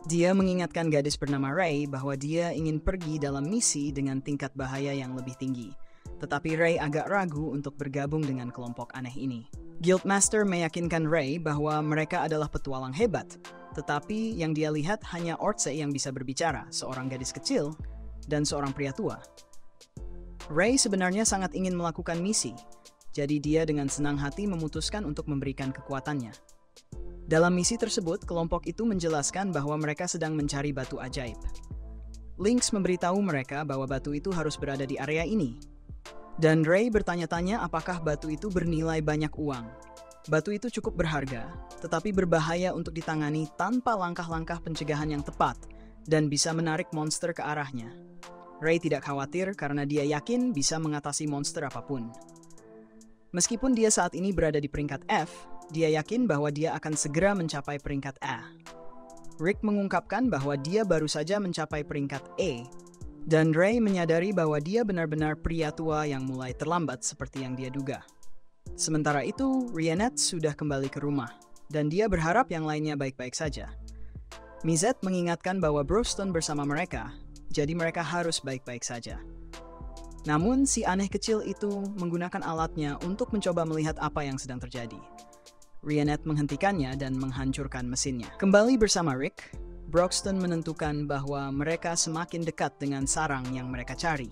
Dia mengingatkan gadis bernama Ray bahwa dia ingin pergi dalam misi dengan tingkat bahaya yang lebih tinggi. Tetapi Ray agak ragu untuk bergabung dengan kelompok aneh ini. Guildmaster meyakinkan Ray bahwa mereka adalah petualang hebat, tetapi yang dia lihat hanya Ortse yang bisa berbicara, seorang gadis kecil, dan seorang pria tua. Ray sebenarnya sangat ingin melakukan misi, jadi dia dengan senang hati memutuskan untuk memberikan kekuatannya. Dalam misi tersebut, kelompok itu menjelaskan bahwa mereka sedang mencari batu ajaib. Lynx memberitahu mereka bahwa batu itu harus berada di area ini. Dan Ray bertanya-tanya apakah batu itu bernilai banyak uang. Batu itu cukup berharga, tetapi berbahaya untuk ditangani tanpa langkah-langkah pencegahan yang tepat dan bisa menarik monster ke arahnya. Ray tidak khawatir karena dia yakin bisa mengatasi monster apapun. Meskipun dia saat ini berada di peringkat F, dia yakin bahwa dia akan segera mencapai peringkat A. Rick mengungkapkan bahwa dia baru saja mencapai peringkat E, dan Ray menyadari bahwa dia benar-benar pria tua yang mulai terlambat seperti yang dia duga. Sementara itu, Rhiannon sudah kembali ke rumah, dan dia berharap yang lainnya baik-baik saja. Mizet mengingatkan bahwa Boston bersama mereka, jadi mereka harus baik-baik saja. Namun, si aneh kecil itu menggunakan alatnya untuk mencoba melihat apa yang sedang terjadi. Rhiannon menghentikannya dan menghancurkan mesinnya. Kembali bersama Rick, Broxton menentukan bahwa mereka semakin dekat dengan sarang yang mereka cari.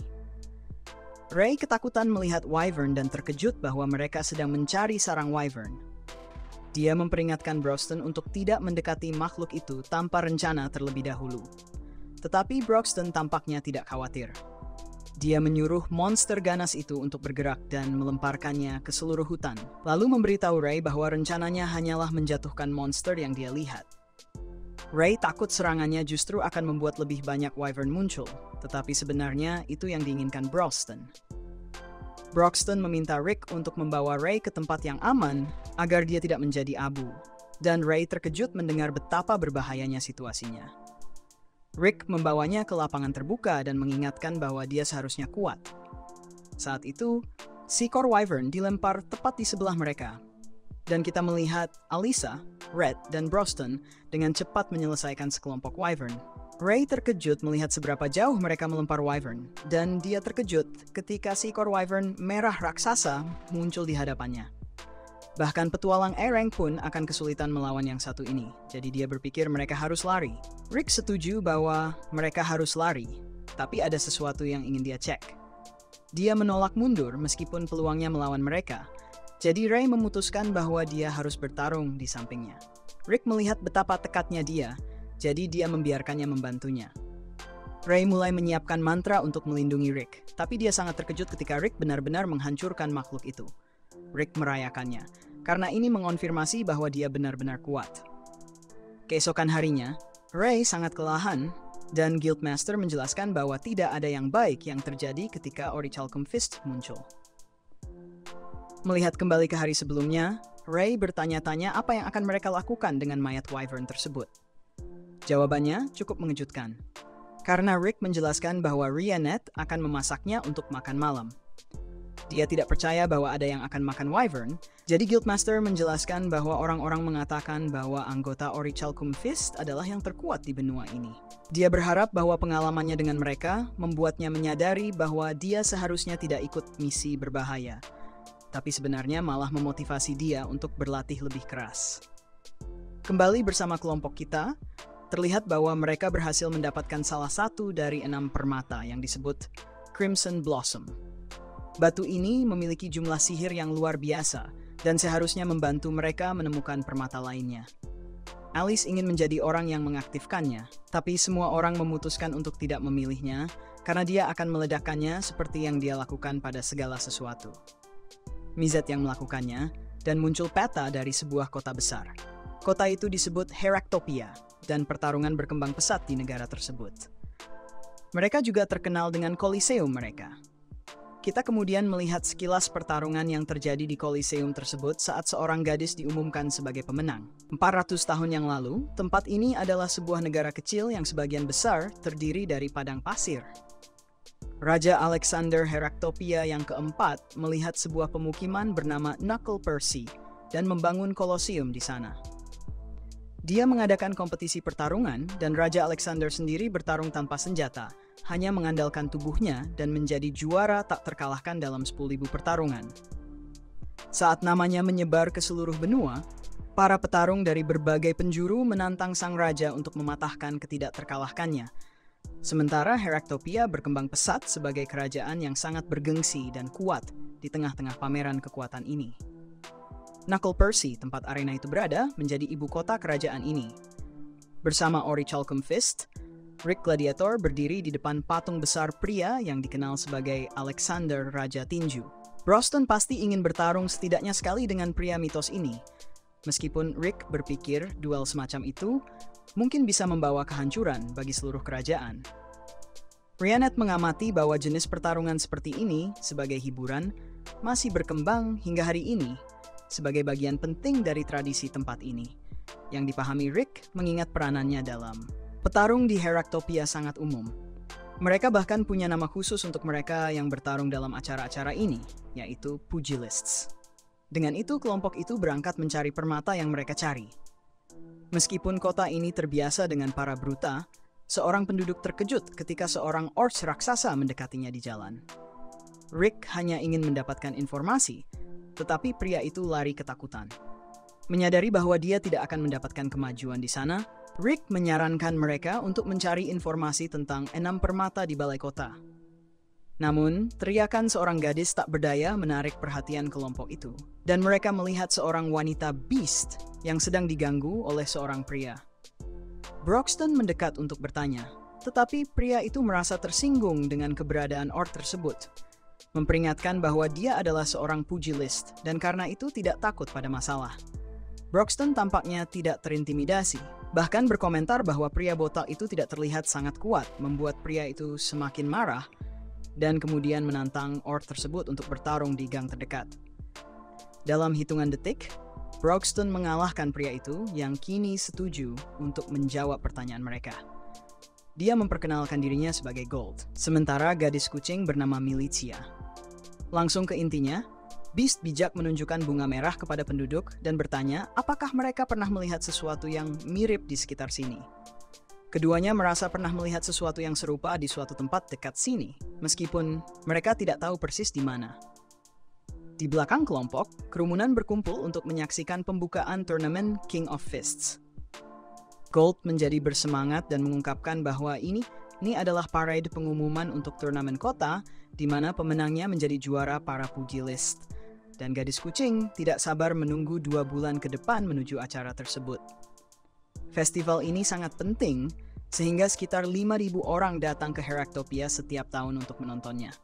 Ray ketakutan melihat Wyvern dan terkejut bahwa mereka sedang mencari sarang Wyvern. Dia memperingatkan Broxton untuk tidak mendekati makhluk itu tanpa rencana terlebih dahulu. Tetapi Broxton tampaknya tidak khawatir. Dia menyuruh monster ganas itu untuk bergerak dan melemparkannya ke seluruh hutan, lalu memberitahu Ray bahwa rencananya hanyalah menjatuhkan monster yang dia lihat. Ray takut serangannya justru akan membuat lebih banyak Wyvern muncul, tetapi sebenarnya itu yang diinginkan Broxton. Broxton meminta Rick untuk membawa Ray ke tempat yang aman agar dia tidak menjadi abu, dan Ray terkejut mendengar betapa berbahayanya situasinya. Rick membawanya ke lapangan terbuka dan mengingatkan bahwa dia seharusnya kuat. Saat itu, seekor Wyvern dilempar tepat di sebelah mereka, dan kita melihat Alyssa, Red, dan Broxton dengan cepat menyelesaikan sekelompok Wyvern. Ray terkejut melihat seberapa jauh mereka melempar Wyvern, dan dia terkejut ketika seekor Wyvern merah raksasa muncul di hadapannya. Bahkan petualang A-Rank pun akan kesulitan melawan yang satu ini, jadi dia berpikir mereka harus lari. Rick setuju bahwa mereka harus lari, tapi ada sesuatu yang ingin dia cek. Dia menolak mundur meskipun peluangnya melawan mereka, jadi Ray memutuskan bahwa dia harus bertarung di sampingnya. Rick melihat betapa tekadnya dia, jadi dia membiarkannya membantunya. Ray mulai menyiapkan mantra untuk melindungi Rick, tapi dia sangat terkejut ketika Rick benar-benar menghancurkan makhluk itu. Rick merayakannya, karena ini mengonfirmasi bahwa dia benar-benar kuat. Keesokan harinya, Ray sangat kelelahan, dan Guildmaster menjelaskan bahwa tidak ada yang baik yang terjadi ketika Orichalcum Fist muncul. Melihat kembali ke hari sebelumnya, Ray bertanya-tanya apa yang akan mereka lakukan dengan mayat Wyvern tersebut. Jawabannya cukup mengejutkan, karena Rick menjelaskan bahwa Rhiannon akan memasaknya untuk makan malam. Dia tidak percaya bahwa ada yang akan makan Wyvern, jadi Guildmaster menjelaskan bahwa orang-orang mengatakan bahwa anggota Orichalcum Fist adalah yang terkuat di benua ini. Dia berharap bahwa pengalamannya dengan mereka membuatnya menyadari bahwa dia seharusnya tidak ikut misi berbahaya, tapi sebenarnya malah memotivasi dia untuk berlatih lebih keras. Kembali bersama kelompok kita, terlihat bahwa mereka berhasil mendapatkan salah satu dari 6 permata yang disebut Crimson Blossom. Batu ini memiliki jumlah sihir yang luar biasa dan seharusnya membantu mereka menemukan permata lainnya. Alice ingin menjadi orang yang mengaktifkannya, tapi semua orang memutuskan untuk tidak memilihnya karena dia akan meledakkannya seperti yang dia lakukan pada segala sesuatu. Mizet yang melakukannya, dan muncul peta dari sebuah kota besar. Kota itu disebut Heraktopia, dan pertarungan berkembang pesat di negara tersebut. Mereka juga terkenal dengan Coliseum mereka. Kita kemudian melihat sekilas pertarungan yang terjadi di Koliseum tersebut saat seorang gadis diumumkan sebagai pemenang. 400 tahun yang lalu, tempat ini adalah sebuah negara kecil yang sebagian besar terdiri dari padang pasir. Raja Alexander Heraktopia yang keempat melihat sebuah pemukiman bernama Knuckle Percy dan membangun Kolosium di sana. Dia mengadakan kompetisi pertarungan dan Raja Alexander sendiri bertarung tanpa senjata, hanya mengandalkan tubuhnya dan menjadi juara tak terkalahkan dalam 10.000 pertarungan. Saat namanya menyebar ke seluruh benua, para petarung dari berbagai penjuru menantang sang raja untuk mematahkan ketidakterkalahkannya. Sementara Heraktopia berkembang pesat sebagai kerajaan yang sangat bergengsi dan kuat di tengah-tengah pameran kekuatan ini. Knuckle Percy, tempat arena itu berada, menjadi ibu kota kerajaan ini. Bersama Orichalcum Fist, Rick Gladiator berdiri di depan patung besar pria yang dikenal sebagai Alexander Raja Tinju. Broston pasti ingin bertarung setidaknya sekali dengan pria mitos ini. Meskipun Rick berpikir duel semacam itu mungkin bisa membawa kehancuran bagi seluruh kerajaan. Rhiannet mengamati bahwa jenis pertarungan seperti ini sebagai hiburan masih berkembang hingga hari ini sebagai bagian penting dari tradisi tempat ini, yang dipahami Rick mengingat peranannya dalam petarung di Heraktopia sangat umum. Mereka bahkan punya nama khusus untuk mereka yang bertarung dalam acara-acara ini, yaitu pugilists. Dengan itu, kelompok itu berangkat mencari permata yang mereka cari. Meskipun kota ini terbiasa dengan para bruta, seorang penduduk terkejut ketika seorang orcs raksasa mendekatinya di jalan. Rick hanya ingin mendapatkan informasi, tetapi pria itu lari ketakutan. Menyadari bahwa dia tidak akan mendapatkan kemajuan di sana, Rick menyarankan mereka untuk mencari informasi tentang 6 permata di balai kota. Namun, teriakan seorang gadis tak berdaya menarik perhatian kelompok itu, dan mereka melihat seorang wanita beast yang sedang diganggu oleh seorang pria. Broxton mendekat untuk bertanya, tetapi pria itu merasa tersinggung dengan keberadaan orc tersebut, memperingatkan bahwa dia adalah seorang pugilist dan karena itu tidak takut pada masalah. Broxton tampaknya tidak terintimidasi, bahkan berkomentar bahwa pria botak itu tidak terlihat sangat kuat, membuat pria itu semakin marah dan kemudian menantang orc tersebut untuk bertarung di gang terdekat. Dalam hitungan detik, Broxton mengalahkan pria itu yang kini setuju untuk menjawab pertanyaan mereka. Dia memperkenalkan dirinya sebagai Gold, sementara gadis kucing bernama Militia. Langsung ke intinya, Beast bijak menunjukkan bunga merah kepada penduduk dan bertanya apakah mereka pernah melihat sesuatu yang mirip di sekitar sini. Keduanya merasa pernah melihat sesuatu yang serupa di suatu tempat dekat sini, meskipun mereka tidak tahu persis di mana. Di belakang kelompok, kerumunan berkumpul untuk menyaksikan pembukaan turnamen King of Fists. Gold menjadi bersemangat dan mengungkapkan bahwa ini adalah parade pengumuman untuk turnamen kota, di mana pemenangnya menjadi juara para pugilist. Dan gadis kucing tidak sabar menunggu 2 bulan ke depan menuju acara tersebut. Festival ini sangat penting, sehingga sekitar 5.000 orang datang ke Heraktopia setiap tahun untuk menontonnya.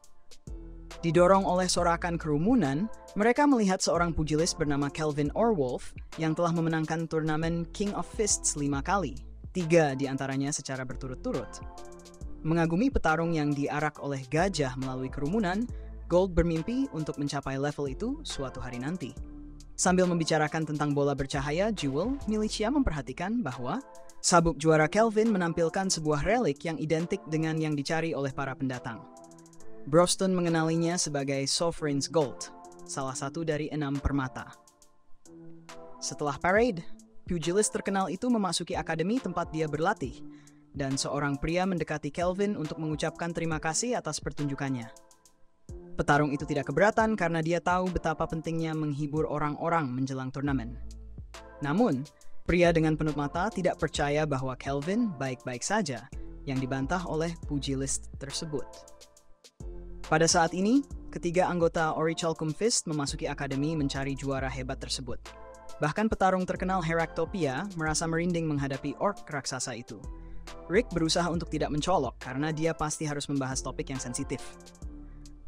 Didorong oleh sorakan kerumunan, mereka melihat seorang pugilist bernama Kelvin Orwolf yang telah memenangkan turnamen King of Fists 5 kali, 3 di antaranya secara berturut-turut. Mengagumi petarung yang diarak oleh gajah melalui kerumunan, Gold bermimpi untuk mencapai level itu suatu hari nanti. Sambil membicarakan tentang bola bercahaya, Jewel, Militia memperhatikan bahwa sabuk juara Kelvin menampilkan sebuah relik yang identik dengan yang dicari oleh para pendatang. Broston mengenalinya sebagai Sovereign's Gold, salah satu dari 6 permata. Setelah parade, pugilist terkenal itu memasuki akademi tempat dia berlatih, dan seorang pria mendekati Kelvin untuk mengucapkan terima kasih atas pertunjukannya. Petarung itu tidak keberatan karena dia tahu betapa pentingnya menghibur orang-orang menjelang turnamen. Namun, pria dengan penutup mata tidak percaya bahwa Kelvin baik-baik saja yang dibantah oleh pugilist tersebut. Pada saat ini, ketiga anggota Orichalcum Fist memasuki akademi mencari juara hebat tersebut. Bahkan petarung terkenal Heraktopia merasa merinding menghadapi orc raksasa itu. Rick berusaha untuk tidak mencolok karena dia pasti harus membahas topik yang sensitif.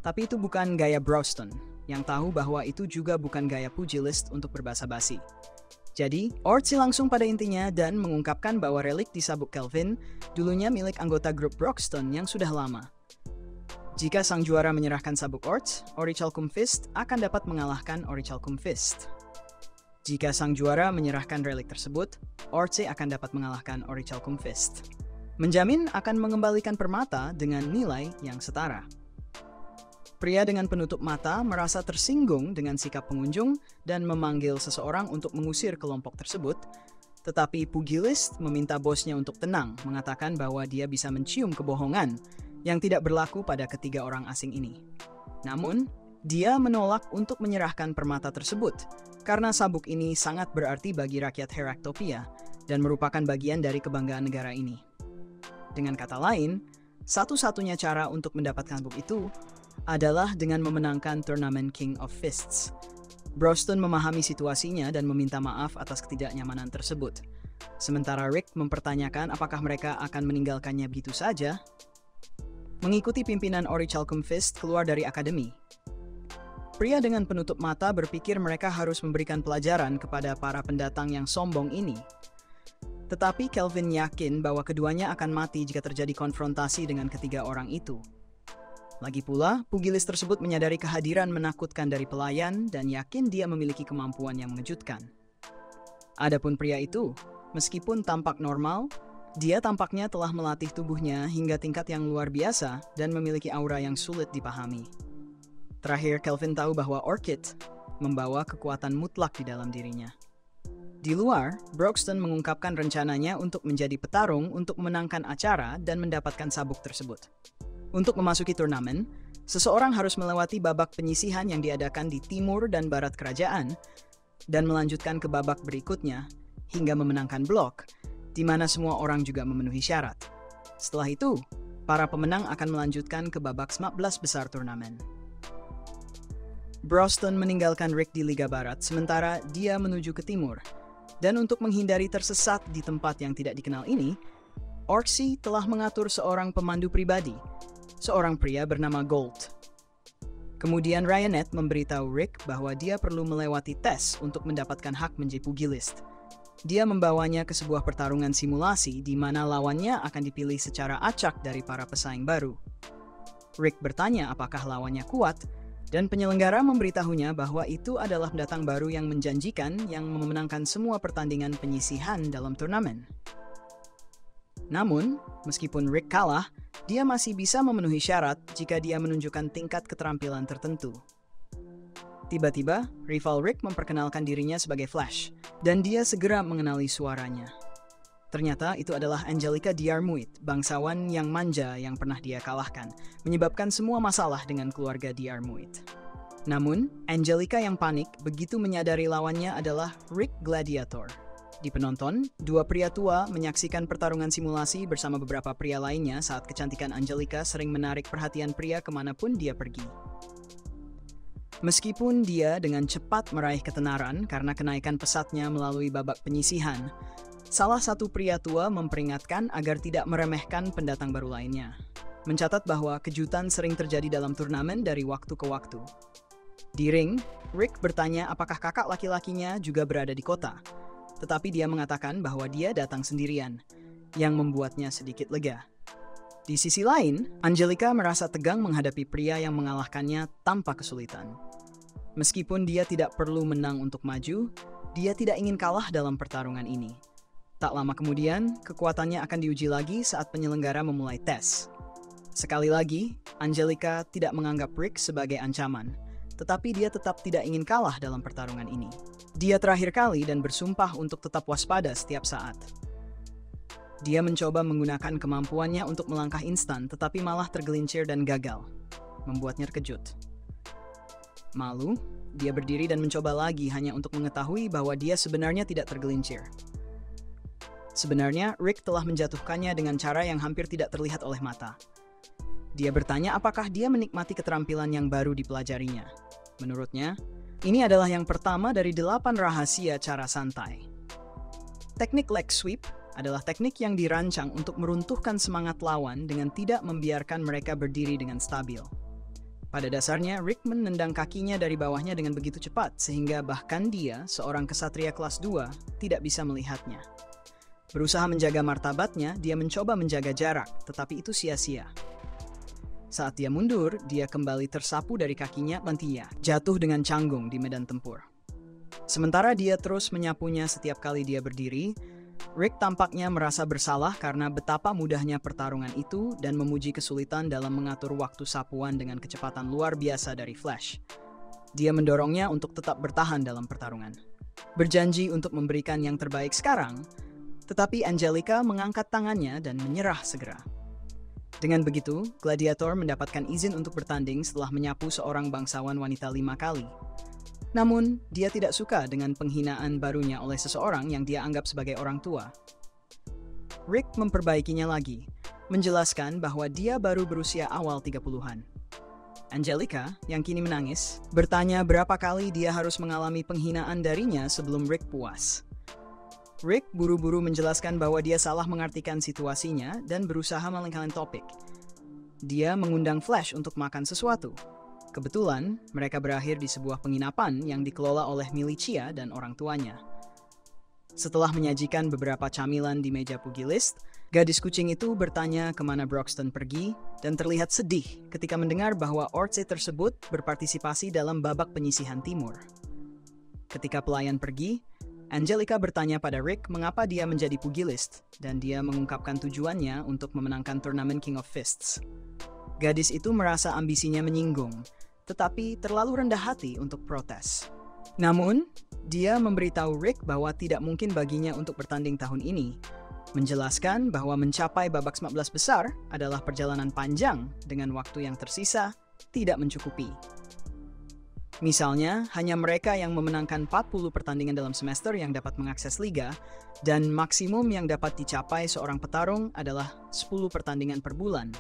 Tapi itu bukan gaya Broston, yang tahu bahwa itu juga bukan gaya pugilist untuk berbasa-basi. Jadi, Orci langsung pada intinya dan mengungkapkan bahwa relik di sabuk Kelvin dulunya milik anggota grup Broxton yang sudah lama. Jika sang juara menyerahkan sabuk Orichalcum Fist akan dapat mengalahkan Orichalcum Fist. Jika sang juara menyerahkan relik tersebut, Orce akan dapat mengalahkan Orichalcum Fist. Menjamin akan mengembalikan permata dengan nilai yang setara. Pria dengan penutup mata merasa tersinggung dengan sikap pengunjung dan memanggil seseorang untuk mengusir kelompok tersebut, tetapi pugilist meminta bosnya untuk tenang, mengatakan bahwa dia bisa mencium kebohongan yang tidak berlaku pada ketiga orang asing ini. Namun, dia menolak untuk menyerahkan permata tersebut, karena sabuk ini sangat berarti bagi rakyat Heraktopia dan merupakan bagian dari kebanggaan negara ini. Dengan kata lain, satu-satunya cara untuk mendapatkan sabuk itu adalah dengan memenangkan turnamen King of Fists. Broston memahami situasinya dan meminta maaf atas ketidaknyamanan tersebut. Sementara Rick mempertanyakan apakah mereka akan meninggalkannya begitu saja. Mengikuti pimpinan Orichalcum Fist keluar dari akademi. Pria dengan penutup mata berpikir mereka harus memberikan pelajaran kepada para pendatang yang sombong ini. Tetapi Kelvin yakin bahwa keduanya akan mati jika terjadi konfrontasi dengan ketiga orang itu. Lagi pula, pugilis tersebut menyadari kehadiran menakutkan dari pelayan dan yakin dia memiliki kemampuan yang mengejutkan. Adapun pria itu, meskipun tampak normal, dia tampaknya telah melatih tubuhnya hingga tingkat yang luar biasa dan memiliki aura yang sulit dipahami. Terakhir, Kelvin tahu bahwa Orchid membawa kekuatan mutlak di dalam dirinya. Di luar, Broxton mengungkapkan rencananya untuk menjadi petarung untuk memenangkan acara dan mendapatkan sabuk tersebut. Untuk memasuki turnamen, seseorang harus melewati babak penyisihan yang diadakan di timur dan barat kerajaan dan melanjutkan ke babak berikutnya hingga memenangkan blok, di mana semua orang juga memenuhi syarat. Setelah itu, para pemenang akan melanjutkan ke babak 15 besar turnamen. Broston meninggalkan Rick di Liga Barat, sementara dia menuju ke timur. Dan untuk menghindari tersesat di tempat yang tidak dikenal ini, Orczy telah mengatur seorang pemandu pribadi, seorang pria bernama Gold. Kemudian Ryanet memberitahu Rick bahwa dia perlu melewati tes untuk mendapatkan hak menjadi pugilist. Dia membawanya ke sebuah pertarungan simulasi di mana lawannya akan dipilih secara acak dari para pesaing baru. Rick bertanya apakah lawannya kuat, dan penyelenggara memberitahunya bahwa itu adalah pendatang baru yang menjanjikan yang memenangkan semua pertandingan penyisihan dalam turnamen. Namun, meskipun Rick kalah, dia masih bisa memenuhi syarat jika dia menunjukkan tingkat keterampilan tertentu. Tiba-tiba, rival Rick memperkenalkan dirinya sebagai Flash, dan dia segera mengenali suaranya. Ternyata itu adalah Angelica Diarmuid, bangsawan yang manja yang pernah dia kalahkan, menyebabkan semua masalah dengan keluarga Diarmuid. Namun, Angelica yang panik begitu menyadari lawannya adalah Rick Gladiator. Di penonton, dua pria tua menyaksikan pertarungan simulasi bersama beberapa pria lainnya saat kecantikan Angelica sering menarik perhatian pria kemanapun dia pergi. Meskipun dia dengan cepat meraih ketenaran karena kenaikan pesatnya melalui babak penyisihan, salah satu pria tua memperingatkan agar tidak meremehkan pendatang baru lainnya. Mencatat bahwa kejutan sering terjadi dalam turnamen dari waktu ke waktu. Di ring, Rick bertanya apakah kakak laki-lakinya juga berada di kota. Tetapi dia mengatakan bahwa dia datang sendirian, yang membuatnya sedikit lega. Di sisi lain, Angelica merasa tegang menghadapi pria yang mengalahkannya tanpa kesulitan. Meskipun dia tidak perlu menang untuk maju, dia tidak ingin kalah dalam pertarungan ini. Tak lama kemudian, kekuatannya akan diuji lagi saat penyelenggara memulai tes. Sekali lagi, Angelica tidak menganggap Rick sebagai ancaman, tetapi dia tetap tidak ingin kalah dalam pertarungan ini. Dia terakhir kali dan bersumpah untuk tetap waspada setiap saat. Dia mencoba menggunakan kemampuannya untuk melangkah instan, tetapi malah tergelincir dan gagal, membuatnya terkejut. Malu, dia berdiri dan mencoba lagi hanya untuk mengetahui bahwa dia sebenarnya tidak tergelincir. Sebenarnya, Rick telah menjatuhkannya dengan cara yang hampir tidak terlihat oleh mata. Dia bertanya apakah dia menikmati keterampilan yang baru dipelajarinya. Menurutnya, ini adalah yang pertama dari 8 rahasia cara santai. Teknik leg sweep adalah teknik yang dirancang untuk meruntuhkan semangat lawan dengan tidak membiarkan mereka berdiri dengan stabil. Pada dasarnya, Rick menendang kakinya dari bawahnya dengan begitu cepat sehingga bahkan dia, seorang kesatria kelas 2, tidak bisa melihatnya. Berusaha menjaga martabatnya, dia mencoba menjaga jarak, tetapi itu sia-sia. Saat dia mundur, dia kembali tersapu dari kakinya mantia, jatuh dengan canggung di medan tempur. Sementara dia terus menyapunya setiap kali dia berdiri, Rick tampaknya merasa bersalah karena betapa mudahnya pertarungan itu dan memuji kesulitan dalam mengatur waktu sapuan dengan kecepatan luar biasa dari Flash. Dia mendorongnya untuk tetap bertahan dalam pertarungan. Berjanji untuk memberikan yang terbaik sekarang, tetapi Angelica mengangkat tangannya dan menyerah segera. Dengan begitu, Gladiator mendapatkan izin untuk bertanding setelah menyapu seorang bangsawan wanita 5 kali. Namun, dia tidak suka dengan penghinaan barunya oleh seseorang yang dia anggap sebagai orang tua. Rick memperbaikinya lagi, menjelaskan bahwa dia baru berusia awal 30-an. Angelica, yang kini menangis, bertanya berapa kali dia harus mengalami penghinaan darinya sebelum Rick puas. Rick buru-buru menjelaskan bahwa dia salah mengartikan situasinya dan berusaha mengalihkan topik. Dia mengundang Flash untuk makan sesuatu. Kebetulan, mereka berakhir di sebuah penginapan yang dikelola oleh Milicia dan orang tuanya. Setelah menyajikan beberapa camilan di meja pugilist, gadis kucing itu bertanya kemana Broxton pergi dan terlihat sedih ketika mendengar bahwa Orce tersebut berpartisipasi dalam babak penyisihan timur. Ketika pelayan pergi, Angelica bertanya pada Rick mengapa dia menjadi pugilist, dan dia mengungkapkan tujuannya untuk memenangkan turnamen King of Fists. Gadis itu merasa ambisinya menyinggung, tetapi terlalu rendah hati untuk protes. Namun, dia memberitahu Rick bahwa tidak mungkin baginya untuk bertanding tahun ini, menjelaskan bahwa mencapai babak 15 besar adalah perjalanan panjang dengan waktu yang tersisa tidak mencukupi. Misalnya, hanya mereka yang memenangkan 40 pertandingan dalam semester yang dapat mengakses liga, dan maksimum yang dapat dicapai seorang petarung adalah 10 pertandingan per bulan.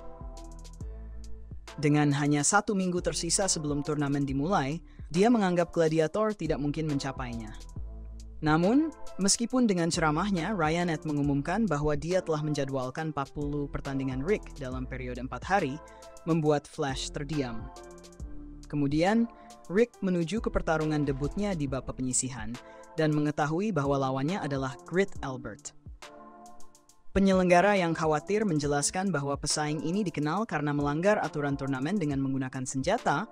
Dengan hanya 1 minggu tersisa sebelum turnamen dimulai, dia menganggap Gladiator tidak mungkin mencapainya. Namun, meskipun dengan ceramahnya, Ryanet mengumumkan bahwa dia telah menjadwalkan 40 pertandingan Rick dalam periode 4 hari, membuat Flash terdiam. Kemudian, Rick menuju ke pertarungan debutnya di babak penyisihan dan mengetahui bahwa lawannya adalah Grit Albert. Penyelenggara yang khawatir menjelaskan bahwa pesaing ini dikenal karena melanggar aturan turnamen dengan menggunakan senjata,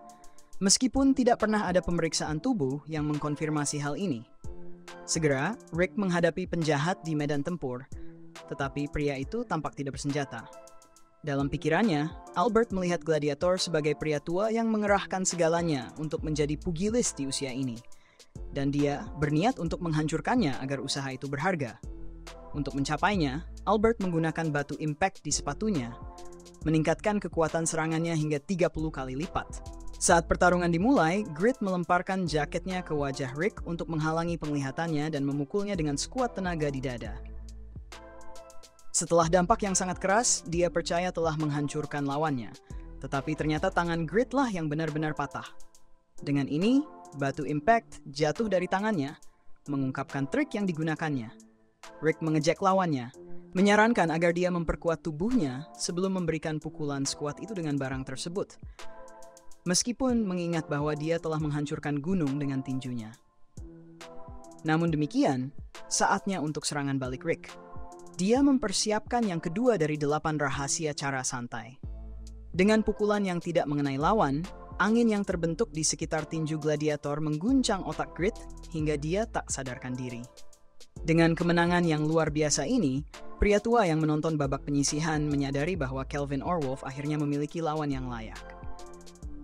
meskipun tidak pernah ada pemeriksaan tubuh yang mengkonfirmasi hal ini. Segera, Rick menghadapi penjahat di medan tempur, tetapi pria itu tampak tidak bersenjata. Dalam pikirannya, Albert melihat Gladiator sebagai pria tua yang mengerahkan segalanya untuk menjadi pugilis di usia ini. Dan dia berniat untuk menghancurkannya agar usaha itu berharga. Untuk mencapainya, Albert menggunakan batu impact di sepatunya, meningkatkan kekuatan serangannya hingga 30 kali lipat. Saat pertarungan dimulai, Grit melemparkan jaketnya ke wajah Rick untuk menghalangi penglihatannya dan memukulnya dengan sekuat tenaga di dada. Setelah dampak yang sangat keras, dia percaya telah menghancurkan lawannya. Tetapi ternyata tangan Grit lah yang benar-benar patah. Dengan ini, batu impact jatuh dari tangannya, mengungkapkan trik yang digunakannya. Rick mengejek lawannya, menyarankan agar dia memperkuat tubuhnya sebelum memberikan pukulan sekuat itu dengan barang tersebut. Meskipun mengingat bahwa dia telah menghancurkan gunung dengan tinjunya. Namun demikian, saatnya untuk serangan balik Rick. Dia mempersiapkan yang kedua dari 8 rahasia cara santai. Dengan pukulan yang tidak mengenai lawan, angin yang terbentuk di sekitar tinju Gladiator mengguncang otak Grit hingga dia tak sadarkan diri. Dengan kemenangan yang luar biasa ini, pria tua yang menonton babak penyisihan menyadari bahwa Kelvin Orwolf akhirnya memiliki lawan yang layak.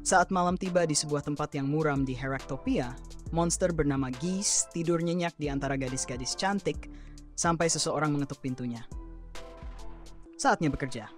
Saat malam tiba di sebuah tempat yang muram di Heraktopia, monster bernama Geese tidur nyenyak di antara gadis-gadis cantik sampai seseorang mengetuk pintunya. Saatnya bekerja.